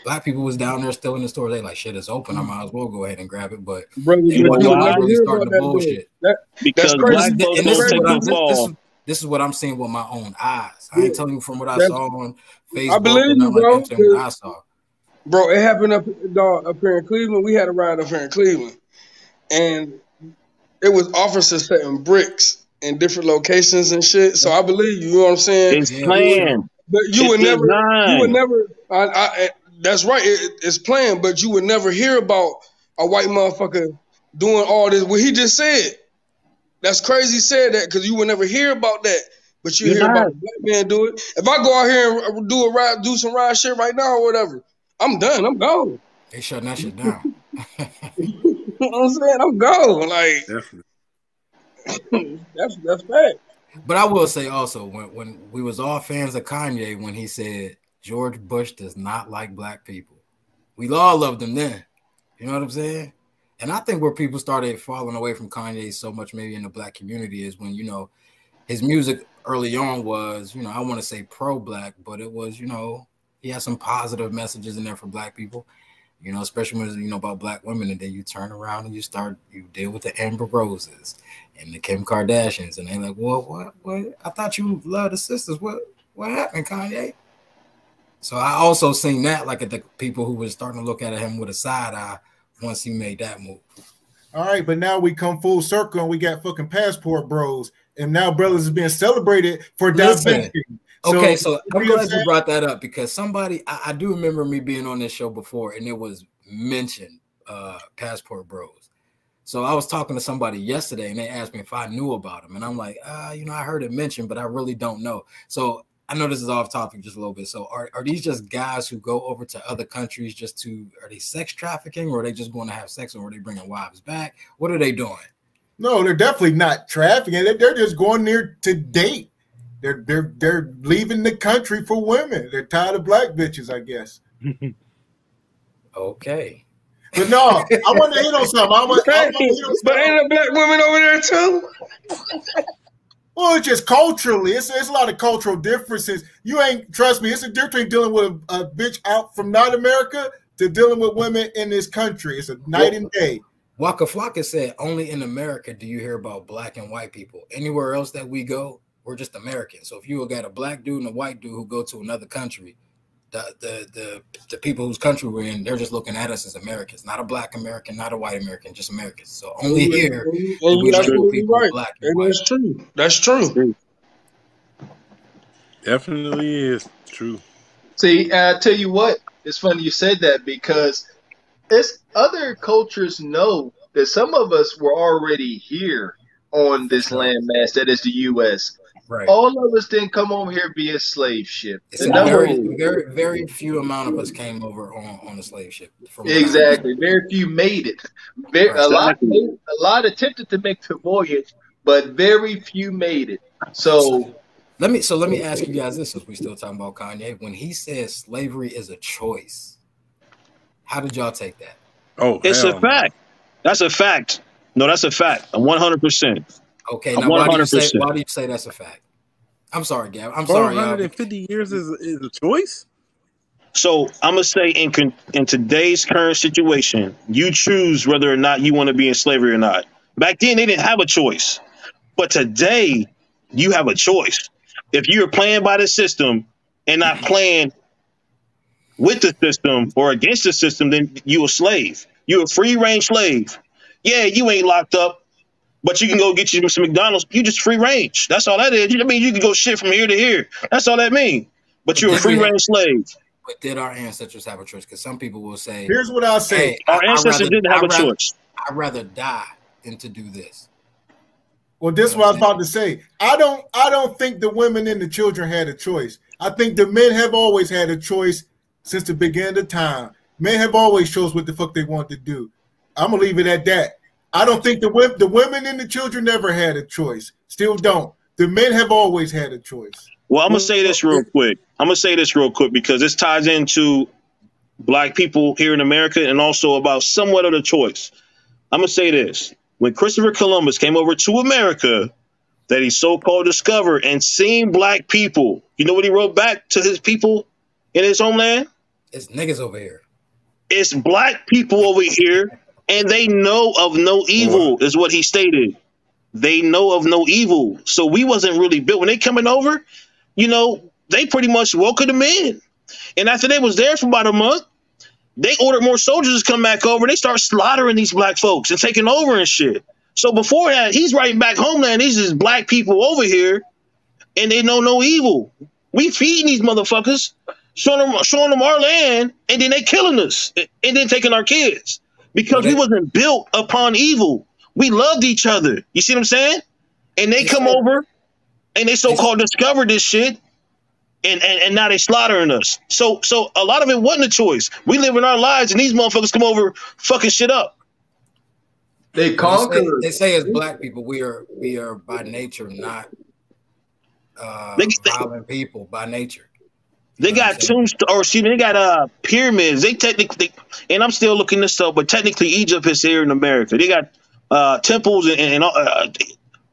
Black people was down there still in the store. They like, shit, it's open. I might as well go ahead and grab it. But brother, they really starting the bullshit. Because black folks don't take the fall. This is what I'm seeing with my own eyes. I ain't telling you from what I saw on Facebook. I believe you, bro. I'm saying what I saw. Bro, it happened up here in Cleveland. We had a ride up here in Cleveland, and it was officers setting bricks in different locations and shit. So I believe you. You know what I'm saying? It's planned. But you would never. That's right. It's planned, but you would never hear about a white motherfucker doing all this. What he just said, that's crazy. He said that because you would never hear about that, but you hear about a black man do it. If I go out here and do some ride shit right now or whatever, I'm done. I'm gone. They shutting that shit down. You know what I'm saying? I'm gone. Like, that's fact. But I will say also, when we was all fans of Kanye when he said George Bush does not like black people, we all loved him then. You know what I'm saying? And I think where people started falling away from Kanye so much, maybe in the black community, is when, you know, his music early on was, you know, I want to say pro-black, but it was, you know, he had some positive messages in there for black people, you know, especially when it's, you know, about black women. And then you turn around and you deal with the Amber Roses and the Kim Kardashians, and they're like, well, what? I thought you loved the sisters. What happened, Kanye? So I also seen that, like, at the people who was starting to look at him with a side eye once he made that move. All right, but now we come full circle and we got fucking passport bros, and now brothers is being celebrated for divesting. Okay, so I'm glad you brought that up, because somebody, I do remember me being on this show before, and it was mentioned, passport bros. So I was talking to somebody yesterday, and they asked me if I knew about them, and I'm like, you know, I heard it mentioned, but I really don't know. So I know this is off topic just a little bit. So are these just guys who go over to other countries are they sex trafficking, or are they just going to have sex, or are they bringing wives back? What are they doing? No, they're definitely not trafficking. They're just going there to date. They're leaving the country for women. They're tired of black bitches, I guess. Okay. But no, I want to hit on something. But ain't a black women over there too? Well, it's just culturally. It's a lot of cultural differences. Trust me, it's a difference between dealing with a bitch out from not America to dealing with women in this country. It's a night and day. Waka Flocka said, only in America do you hear about black and white people. Anywhere else that we go, we're just Americans. So if you got a black dude and a white dude who go to another country, the people whose country we're in, they're just looking at us as Americans, not a black American, not a white American, just Americans. So only here we label people black and white. That's true. That's true. Definitely is true. See, I tell you what, it's funny you said that, because it's other cultures know that some of us were already here on this landmass that is the U.S. Right. All of us didn't come over here via slave ship. Very few amount of us came over on a slave ship. Exactly. Very few made it. A lot attempted to make the voyage, but very few made it. So let me ask you guys this, since we're still talking about Kanye. When he says slavery is a choice, how did y'all take that? Oh, it's a fact. That's a fact. No, that's a fact. 100%. Okay, now why do you say that's a fact? I'm sorry, Gavin. I'm sorry, y'all. 450 years is a choice? So I'm going to say in today's current situation, you choose whether or not you want to be in slavery or not. Back then, they didn't have a choice. But today, you have a choice. If you're playing by the system and not playing with the system or against the system, then you're a slave. You're a free-range slave. Yeah, you ain't locked up, but you can go get you some McDonald's. You just free range. That's all that is. I mean, you can go shit from here to here. That's all that means. But you're a free range slave. But did our ancestors have a choice? Because some people will say, here's what I'll say. Hey, our ancestors didn't have a choice. I'd rather die than to do this. Well, this is what I was about to say. I don't think the women and the children had a choice. I think the men have always had a choice since the beginning of time. Men have always chose what the fuck they want to do. I'm gonna leave it at that. I don't think the women and the children never had a choice. Still don't. The men have always had a choice. Well, I'm going to say this real quick. Because this ties into black people here in America and also about somewhat of the choice. I'm going to say this. When Christopher Columbus came over to America, that he so-called discovered and seen black people, you know what he wrote back to his people in his homeland? It's niggas over here. It's black people over here. And they know of no evil, is what he stated. They know of no evil. So we wasn't really built. When they coming over, you know, they pretty much welcomed them in. And after they was there for about a month, they ordered more soldiers to come back over. They start slaughtering these black folks and taking over and shit. So before that, he's writing back homeland. These is black people over here, and they know no evil. We feeding these motherfuckers, showing them our land, and then they killing us, and then taking our kids. because we wasn't built upon evil. We loved each other. You see what I'm saying? And they come over and they so-called discovered this shit, and now they slaughtering us. So a lot of it wasn't a choice. We live in our lives, and these motherfuckers come over fucking shit up. They conquer. They say as black people, we are by nature not violent people by nature. They got they got pyramids. They technically, and I'm still looking this up, but technically Egypt is here in America. They got temples and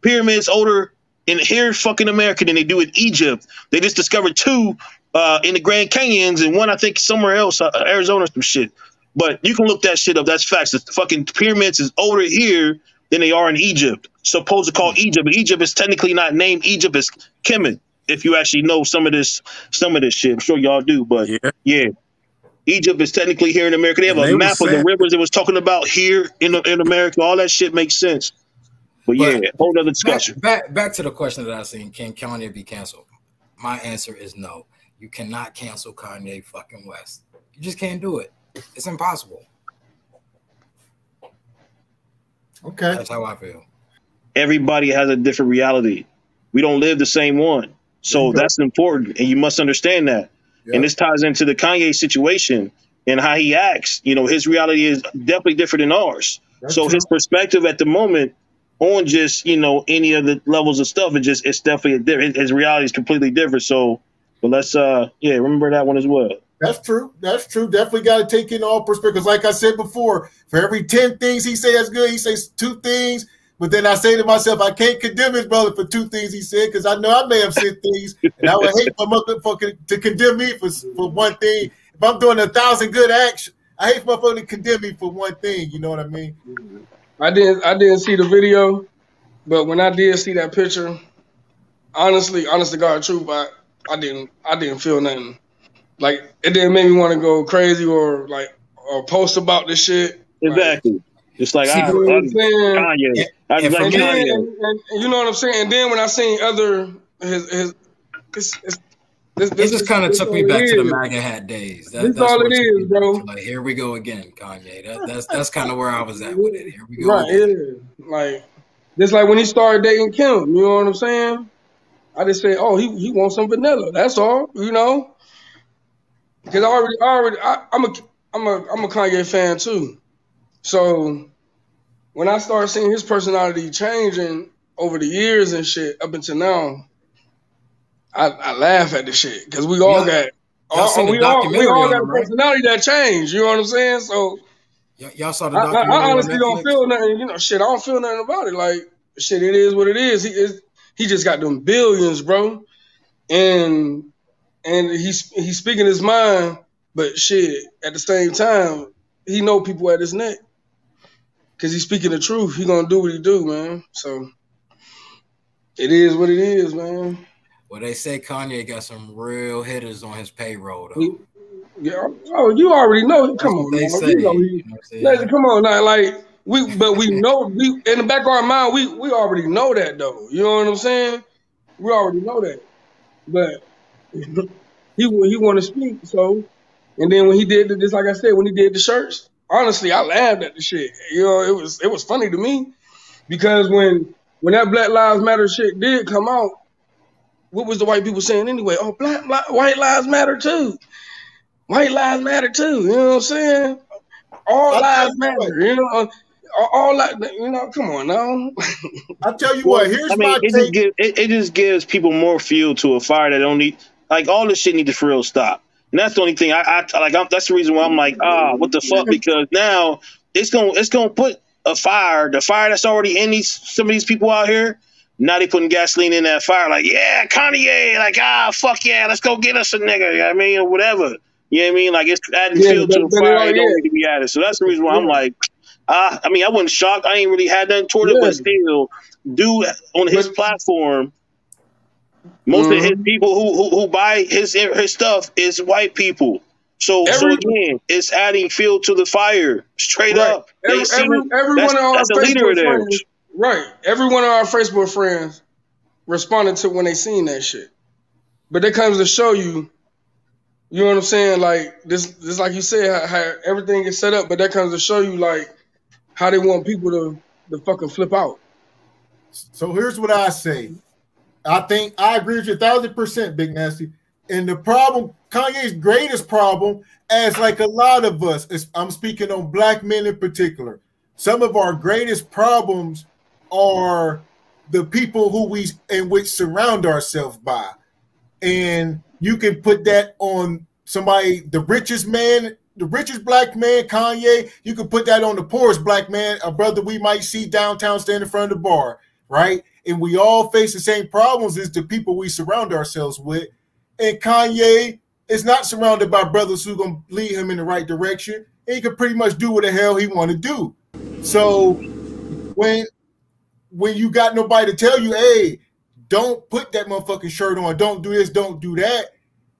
pyramids older in here fucking America than they do in Egypt. They just discovered 2 in the Grand Canyons and one I think somewhere else, Arizona, some shit. But you can look that shit up. That's facts. The fucking pyramids is older here than they are in Egypt. Supposed to call Egypt, but Egypt is technically not named Egypt. It's Kemet. If you actually know some of this shit, I'm sure y'all do. But yeah, Egypt is technically here in America. They have a map of the rivers it was talking about here in America. All that shit makes sense. But yeah, whole other discussion. Back to the question that I seen: can Kanye be canceled? My answer is no. You cannot cancel Kanye fucking West. You just can't do it. It's impossible. Okay, that's how I feel. Everybody has a different reality. We don't live the same one. So that's important, and you must understand that. Yep. And this ties into the Kanye situation and how he acts. You know, his reality is definitely different than ours. That's so true. His perspective at the moment on just, you know, any of the levels of stuff, it's definitely different. His reality is completely different. So, but let's remember that one as well. That's true. That's true. Definitely got to take in all perspectives. Like I said before, for every 10 things he says that's good, he says 2 things. But then I say to myself, I can't condemn his brother for 2 things he said, because I know I may have said things, and I would hate for motherfucker to condemn me for 1 thing. If I'm doing 1,000 good actions, I hate for motherfucker to condemn me for 1 thing. You know what I mean? I didn't see the video, but when I did see that picture, honest to God, truth, I didn't feel nothing. Like, it didn't make me want to go crazy or post about this shit. Exactly. Like, it's like Kanye. Kanye. And you know what I'm saying? And then when I seen other this just kind of took me back to the MAGA hat days. That's all it is, bro. Like, here we go again, Kanye. That's kind of where I was at with it. Here we go. Right, again. Yeah. Like, just like when he started dating Kim, you know what I'm saying? I just said, oh, he wants some vanilla. That's all, you know. Because I'm a Kanye fan too. So when I started seeing his personality changing over the years and shit up until now, I laugh at the shit because we all got a personality that changed. You know what I'm saying? So y'all saw the documentary. I honestly don't feel nothing. You know, shit. I don't feel nothing about it. Like, shit, it is what it is. He just got them billions, bro, and he's speaking his mind. But shit, at the same time, he know people at his neck. Cause he's speaking the truth. He gonna do what he do, man. So it is what it is, man. Well, they say Kanye got some real hitters on his payroll, though. Oh, you already know. Come on, they man. Say, you know, come on now, like we know in the back of our mind, we already know that though. You know what I'm saying? We already know that, but he want to speak. So, and then when he did this, like I said, when he did the shirts. Honestly, I laughed at the shit. You know, it was funny to me because when that Black Lives Matter shit did come out, what was the white people saying anyway? Oh, white lives matter too. White lives matter too. You know what I'm saying? All lives matter. You know, come on now. I'll tell you what. Here's my take. It just gives people more fuel to a fire that don't need. Like, all this shit need to for real stop. And that's the only thing that's the reason why I'm like, what the fuck? Because now it's gonna put the fire that's already in some of these people out here. Now they putting gasoline in that fire, like, yeah, Kanye, like, fuck yeah, let's go get us a nigga. You know what I mean, or whatever. You know what I mean? Like, it's adding fuel to the fire. It don't need to be added. So that's the reason why I'm like, I wasn't shocked. I ain't really had nothing toward it, but still, dude on his platform. Most of his people who buy his stuff is white people. So again, it's adding fuel to the fire. Straight up. That's the leader of theirs. Right. Every one of our Facebook friends responded to when they seen that shit. But that comes to show you You know what I'm saying? Like this like you said, how everything is set up, but that comes to show you like how they want people to fucking flip out. So here's what I say. I think I agree with you 1,000%, Big Nasty. And the problem, Kanye's greatest problem, as like a lot of us, I'm speaking on black men in particular, some of our greatest problems are the people who we in which surround ourselves by. And you can put that on somebody, the richest man, the richest black man, Kanye. You can put that on the poorest black man, a brother we might see downtown standing in front of the bar, right? And we all face the same problems as the people we surround ourselves with. And Kanye is not surrounded by brothers who are going to lead him in the right direction. And he can pretty much do what the hell he want to do. So when you got nobody to tell you, hey, don't put that motherfucking shirt on, don't do this, don't do that.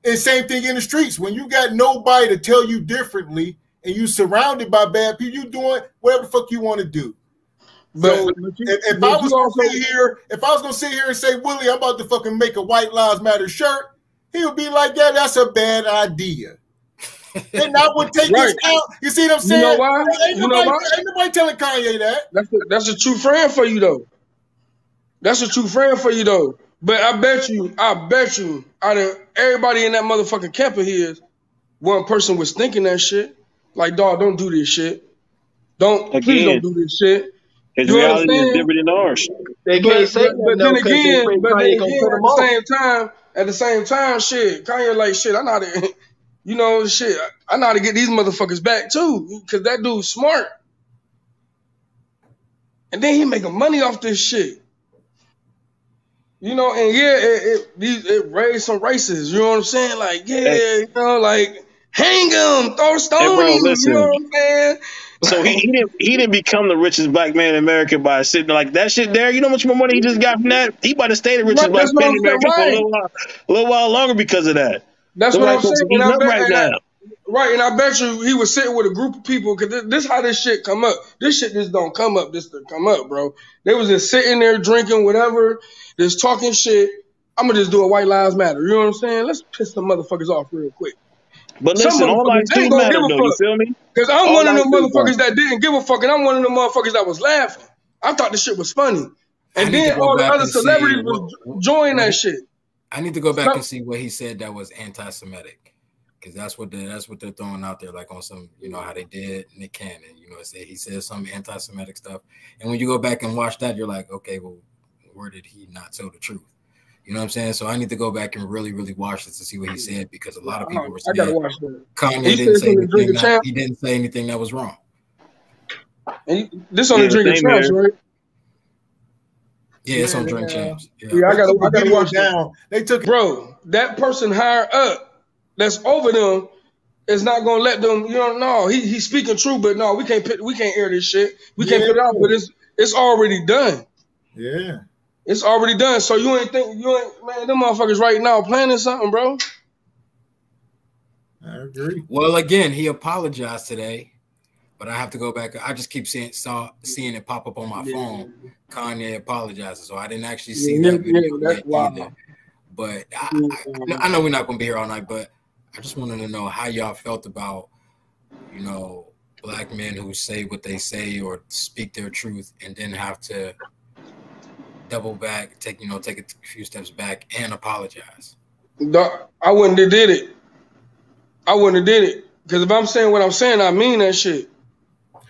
And same thing in the streets. When you got nobody to tell you differently and you surrounded by bad people, you doing whatever the fuck you want to do. But, So if I was gonna sit here and say, Willie, I'm about to fucking make a White Lives Matter shirt, he would be like, yeah, that's a bad idea. And I would take this out. You see what I'm saying? You know why? Ain't nobody telling Kanye that. That's a true friend for you though. That's a true friend for you though. But I bet you, out of everybody in that motherfucking camp of his, one person was thinking that shit. Like, dog, don't do this shit. Please don't do this shit. His reality is different than ours. They can't say that. But then again, at the same time, shit, Kanye like, shit, I know how to, you know, shit, I know how to get these motherfuckers back too, because that dude's smart. And then he making money off this shit. You know, and yeah, it raised some races. You know what I'm saying? Like, yeah, you know, like, hang him, throw a stone bro, him. listen. You know what I'm saying? So he didn't become the richest black man in America by sitting like that shit there. You know how much more money he just got from that? He about to stay the richest black man in America for a little while longer because of that. That's what I'm saying. And I bet you he was sitting with a group of people, because this how this shit come up. This shit just don't come up. This to come up, bro. They was just sitting there drinking whatever, just talking shit. I'm gonna just do a White Lives Matter. You know what I'm saying? Let's piss some motherfuckers off real quick. But listen, all lives do matter, though. You feel me? Because I'm one of them motherfuckers that didn't give a fuck, and I'm one of them motherfuckers that was laughing. I thought the shit was funny. And then all the other celebrities would join that shit. I need to go back and see what he said that was anti-Semitic, because that's what they're throwing out there, like on some, you know, how they did Nick Cannon. You know, he said some anti-Semitic stuff, and when you go back and watch that, you're like, okay, well, where did he not tell the truth? You know what I'm saying? So I need to go back and really, really watch this to see what he said, because a lot of people were saying Kanye didn't say anything that was wrong. And this on the Drinking Champs, right? Yeah, it's on Drink Champs. Yeah, I gotta watch down. They took, bro, that person higher up that's over them is not gonna let them. You know, no, he's speaking true, but no, we can't air this shit. We can't put it out, but it's already done. Yeah. It's already done. So you ain't man, them motherfuckers right now planning something, bro. I agree. Well, again, he apologized today, but I have to go back. I just keep seeing it pop up on my phone. Kanye apologizes, so I didn't actually see that video yet either. But I know we're not gonna be here all night, but I just wanted to know how y'all felt about, you know, black men who say what they say or speak their truth and then have to double back, take a few steps back and apologize. I wouldn't have did it. Because if I'm saying what I'm saying, I mean that shit.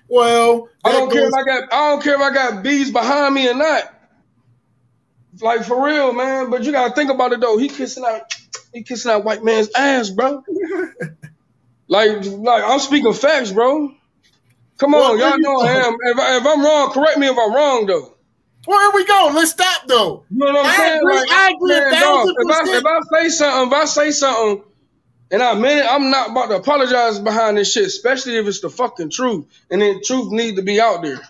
Well, I don't care if I got bees behind me or not. Like, for real, man. But you gotta think about it though. He kissing that white man's ass, bro. like I'm speaking facts, bro. Come on, y'all know I am. If I'm wrong, correct me if I'm wrong though. Where are we going? Let's stop though. You know what I'm saying? I agree. If I say something and I mean it, I'm not about to apologize behind this shit, especially if it's the fucking truth. And then truth need to be out there.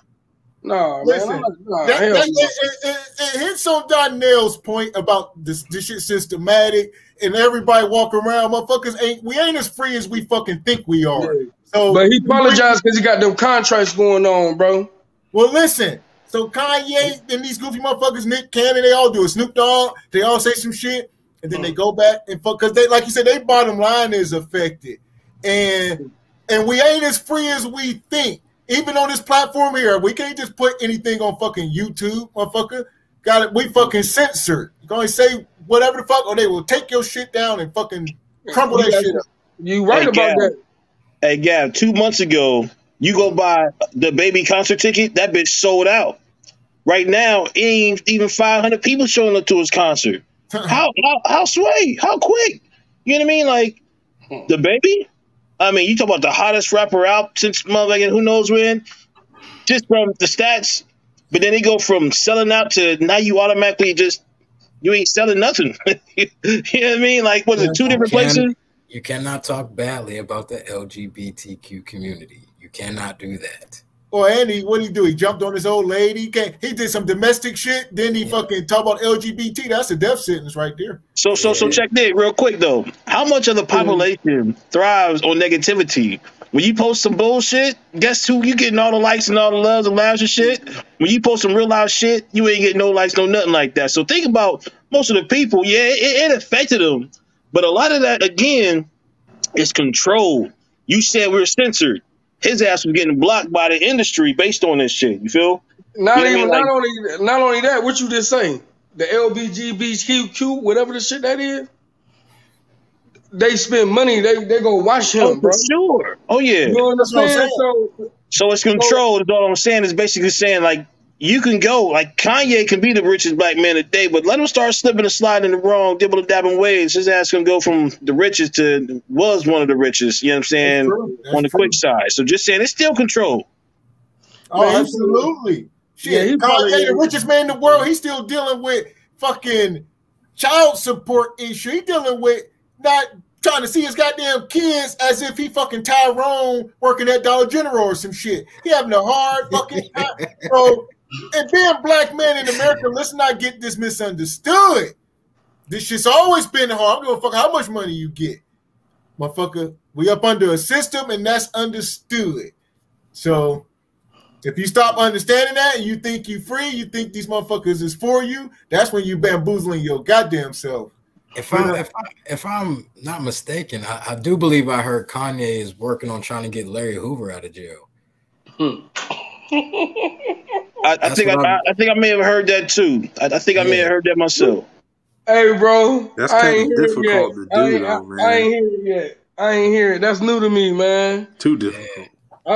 Nah, listen, man. It hits on Donnell's point about this shit systematic and everybody walk around. Motherfuckers ain't as free as we fucking think we are. Yeah. So, but he apologized because he got them contracts going on, bro. Well, listen. So Kanye and these goofy motherfuckers, Nick Cannon, they all do it. Snoop Dogg, they all say some shit. and then they go back and fuck because they, like you said, their bottom line is affected, and we ain't as free as we think. Even on this platform here, we can't just put anything on fucking YouTube, motherfucker. Got it? We fucking censored. You're gonna say whatever the fuck, or they will take your shit down and fucking crumble that shit up. You right about that. Hey, Gav, 2 months ago, you go buy the baby concert ticket, that bitch sold out. Right now, it ain't even 500 people showing up to his concert. How sway? How quick? You know what I mean? Like, the baby? I mean, you talk about the hottest rapper out since motherfucking who knows when, just from the stats. But then they go from selling out to now you automatically just, you ain't selling nothing. You know what I mean? Like, was it 2 different places? You cannot talk badly about the LGBTQ community. You cannot do that. Or Andy, what did he do? He jumped on his old lady. He did some domestic shit. Then he fucking talk about LGBT. That's a death sentence right there. So check this real quick though. How much of the population thrives on negativity? When you post some bullshit, guess who you getting all the likes and all the loves and laughs and shit? When you post some real loud shit, you ain't getting no likes, no nothing like that. So think about most of the people. Yeah, it affected them. But a lot of that, again, is control. You said we were censored. His ass was getting blocked by the industry based on this shit. You feel? Not only that, what you just saying, the LGBTQ, whatever the shit that is, they spend money. They go watch him, bro. For sure. Oh yeah. You know what I'm saying? So it's control. That's all I'm saying. Is basically saying like you can go like Kanye can be the richest black man today, but let him start slipping and sliding in the wrong, dibble and dabbing ways. His ass gonna go from the richest to was one of the richest. You know what I'm saying? On the quick side. So just saying it's still control. Oh, man, absolutely. Shit, Kanye, the richest man in the world, he's still dealing with fucking child support issue. He dealing with not trying to see his goddamn kids as if he fucking Tyrone working at Dollar General or some shit. He having a hard fucking time, bro. And being black man in America, let's not get this misunderstood. This shit's always been hard. I don't give a fuck how much money you get. Motherfucker, we up under a system and that's understood. So if you stop understanding that and you think you free, you think these motherfuckers is for you, that's when you bamboozling your goddamn self. If I'm not mistaken, I do believe I heard Kanye is working on trying to get Larry Hoover out of jail. I think I may have heard that too. I think I may have heard that myself. Hey, bro, that's kind of difficult to do, though, man. I ain't hear it yet. I ain't hear it. That's new to me, man. Too difficult.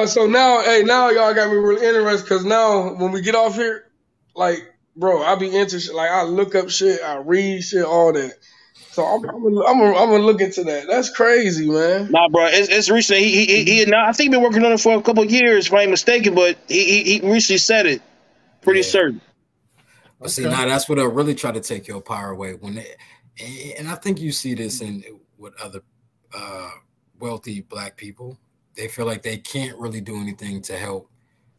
So now y'all got me really interested because now when we get off here, like, bro, I be interested. Like, I look up shit, I read shit, all that. So I'm gonna look into that. That's crazy, man. Nah, bro, it's recent. He I think he's been working on it for a couple of years, if I ain't mistaken. But he recently said it. Pretty certain. But see, now that's what they'll really try to take your power away and I think you see this with other wealthy black people. They feel like they can't really do anything to help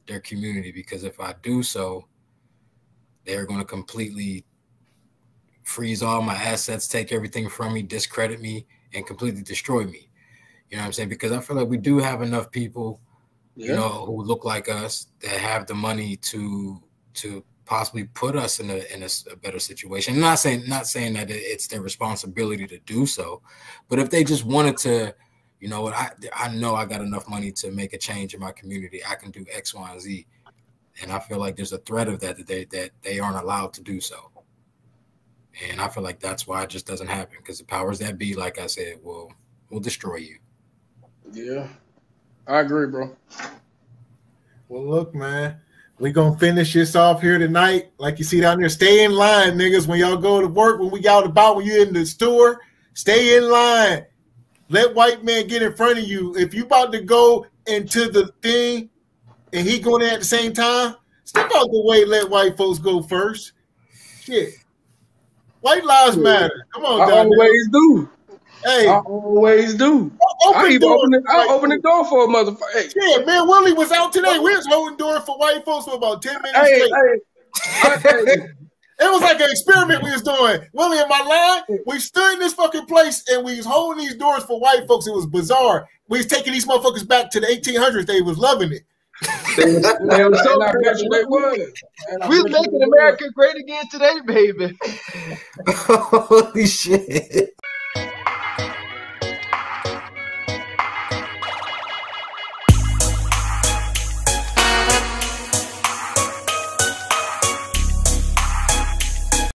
their community because if I do so, they're going to completely freeze all my assets, take everything from me, discredit me, and completely destroy me. You know what I'm saying? Because I feel like we do have enough people, you know, who look like us that have the money to possibly put us in a better situation. I'm not saying that it's their responsibility to do so, but if they just wanted to, you know what, I know I got enough money to make a change in my community. I can do X, Y, and Z. And I feel like there's a threat of that they aren't allowed to do so. And I feel like that's why it just doesn't happen because the powers that be, like I said, will destroy you. Yeah, I agree, bro. Well, look, man, we gonna finish this off here tonight. Like you see down there, stay in line, niggas. When y'all go to work, when we out about, when you're in the store, stay in line. Let white man get in front of you. If you about to go into the thing and he going there at the same time, step out the way. Let white folks go first. Shit. White lives matter. Come on, I always do. Hey, I always do. I open the door for a motherfucker. Hey. Yeah, man, Willie was out today. We was holding doors for white folks for about 10 minutes straight. It was like an experiment we was doing. Willie and my line, we stood in this fucking place and we was holding these doors for white folks. It was bizarre. We was taking these motherfuckers back to the 1800s. They was loving it. They were so and I bet you they was. We're making America great again today, baby. Holy shit.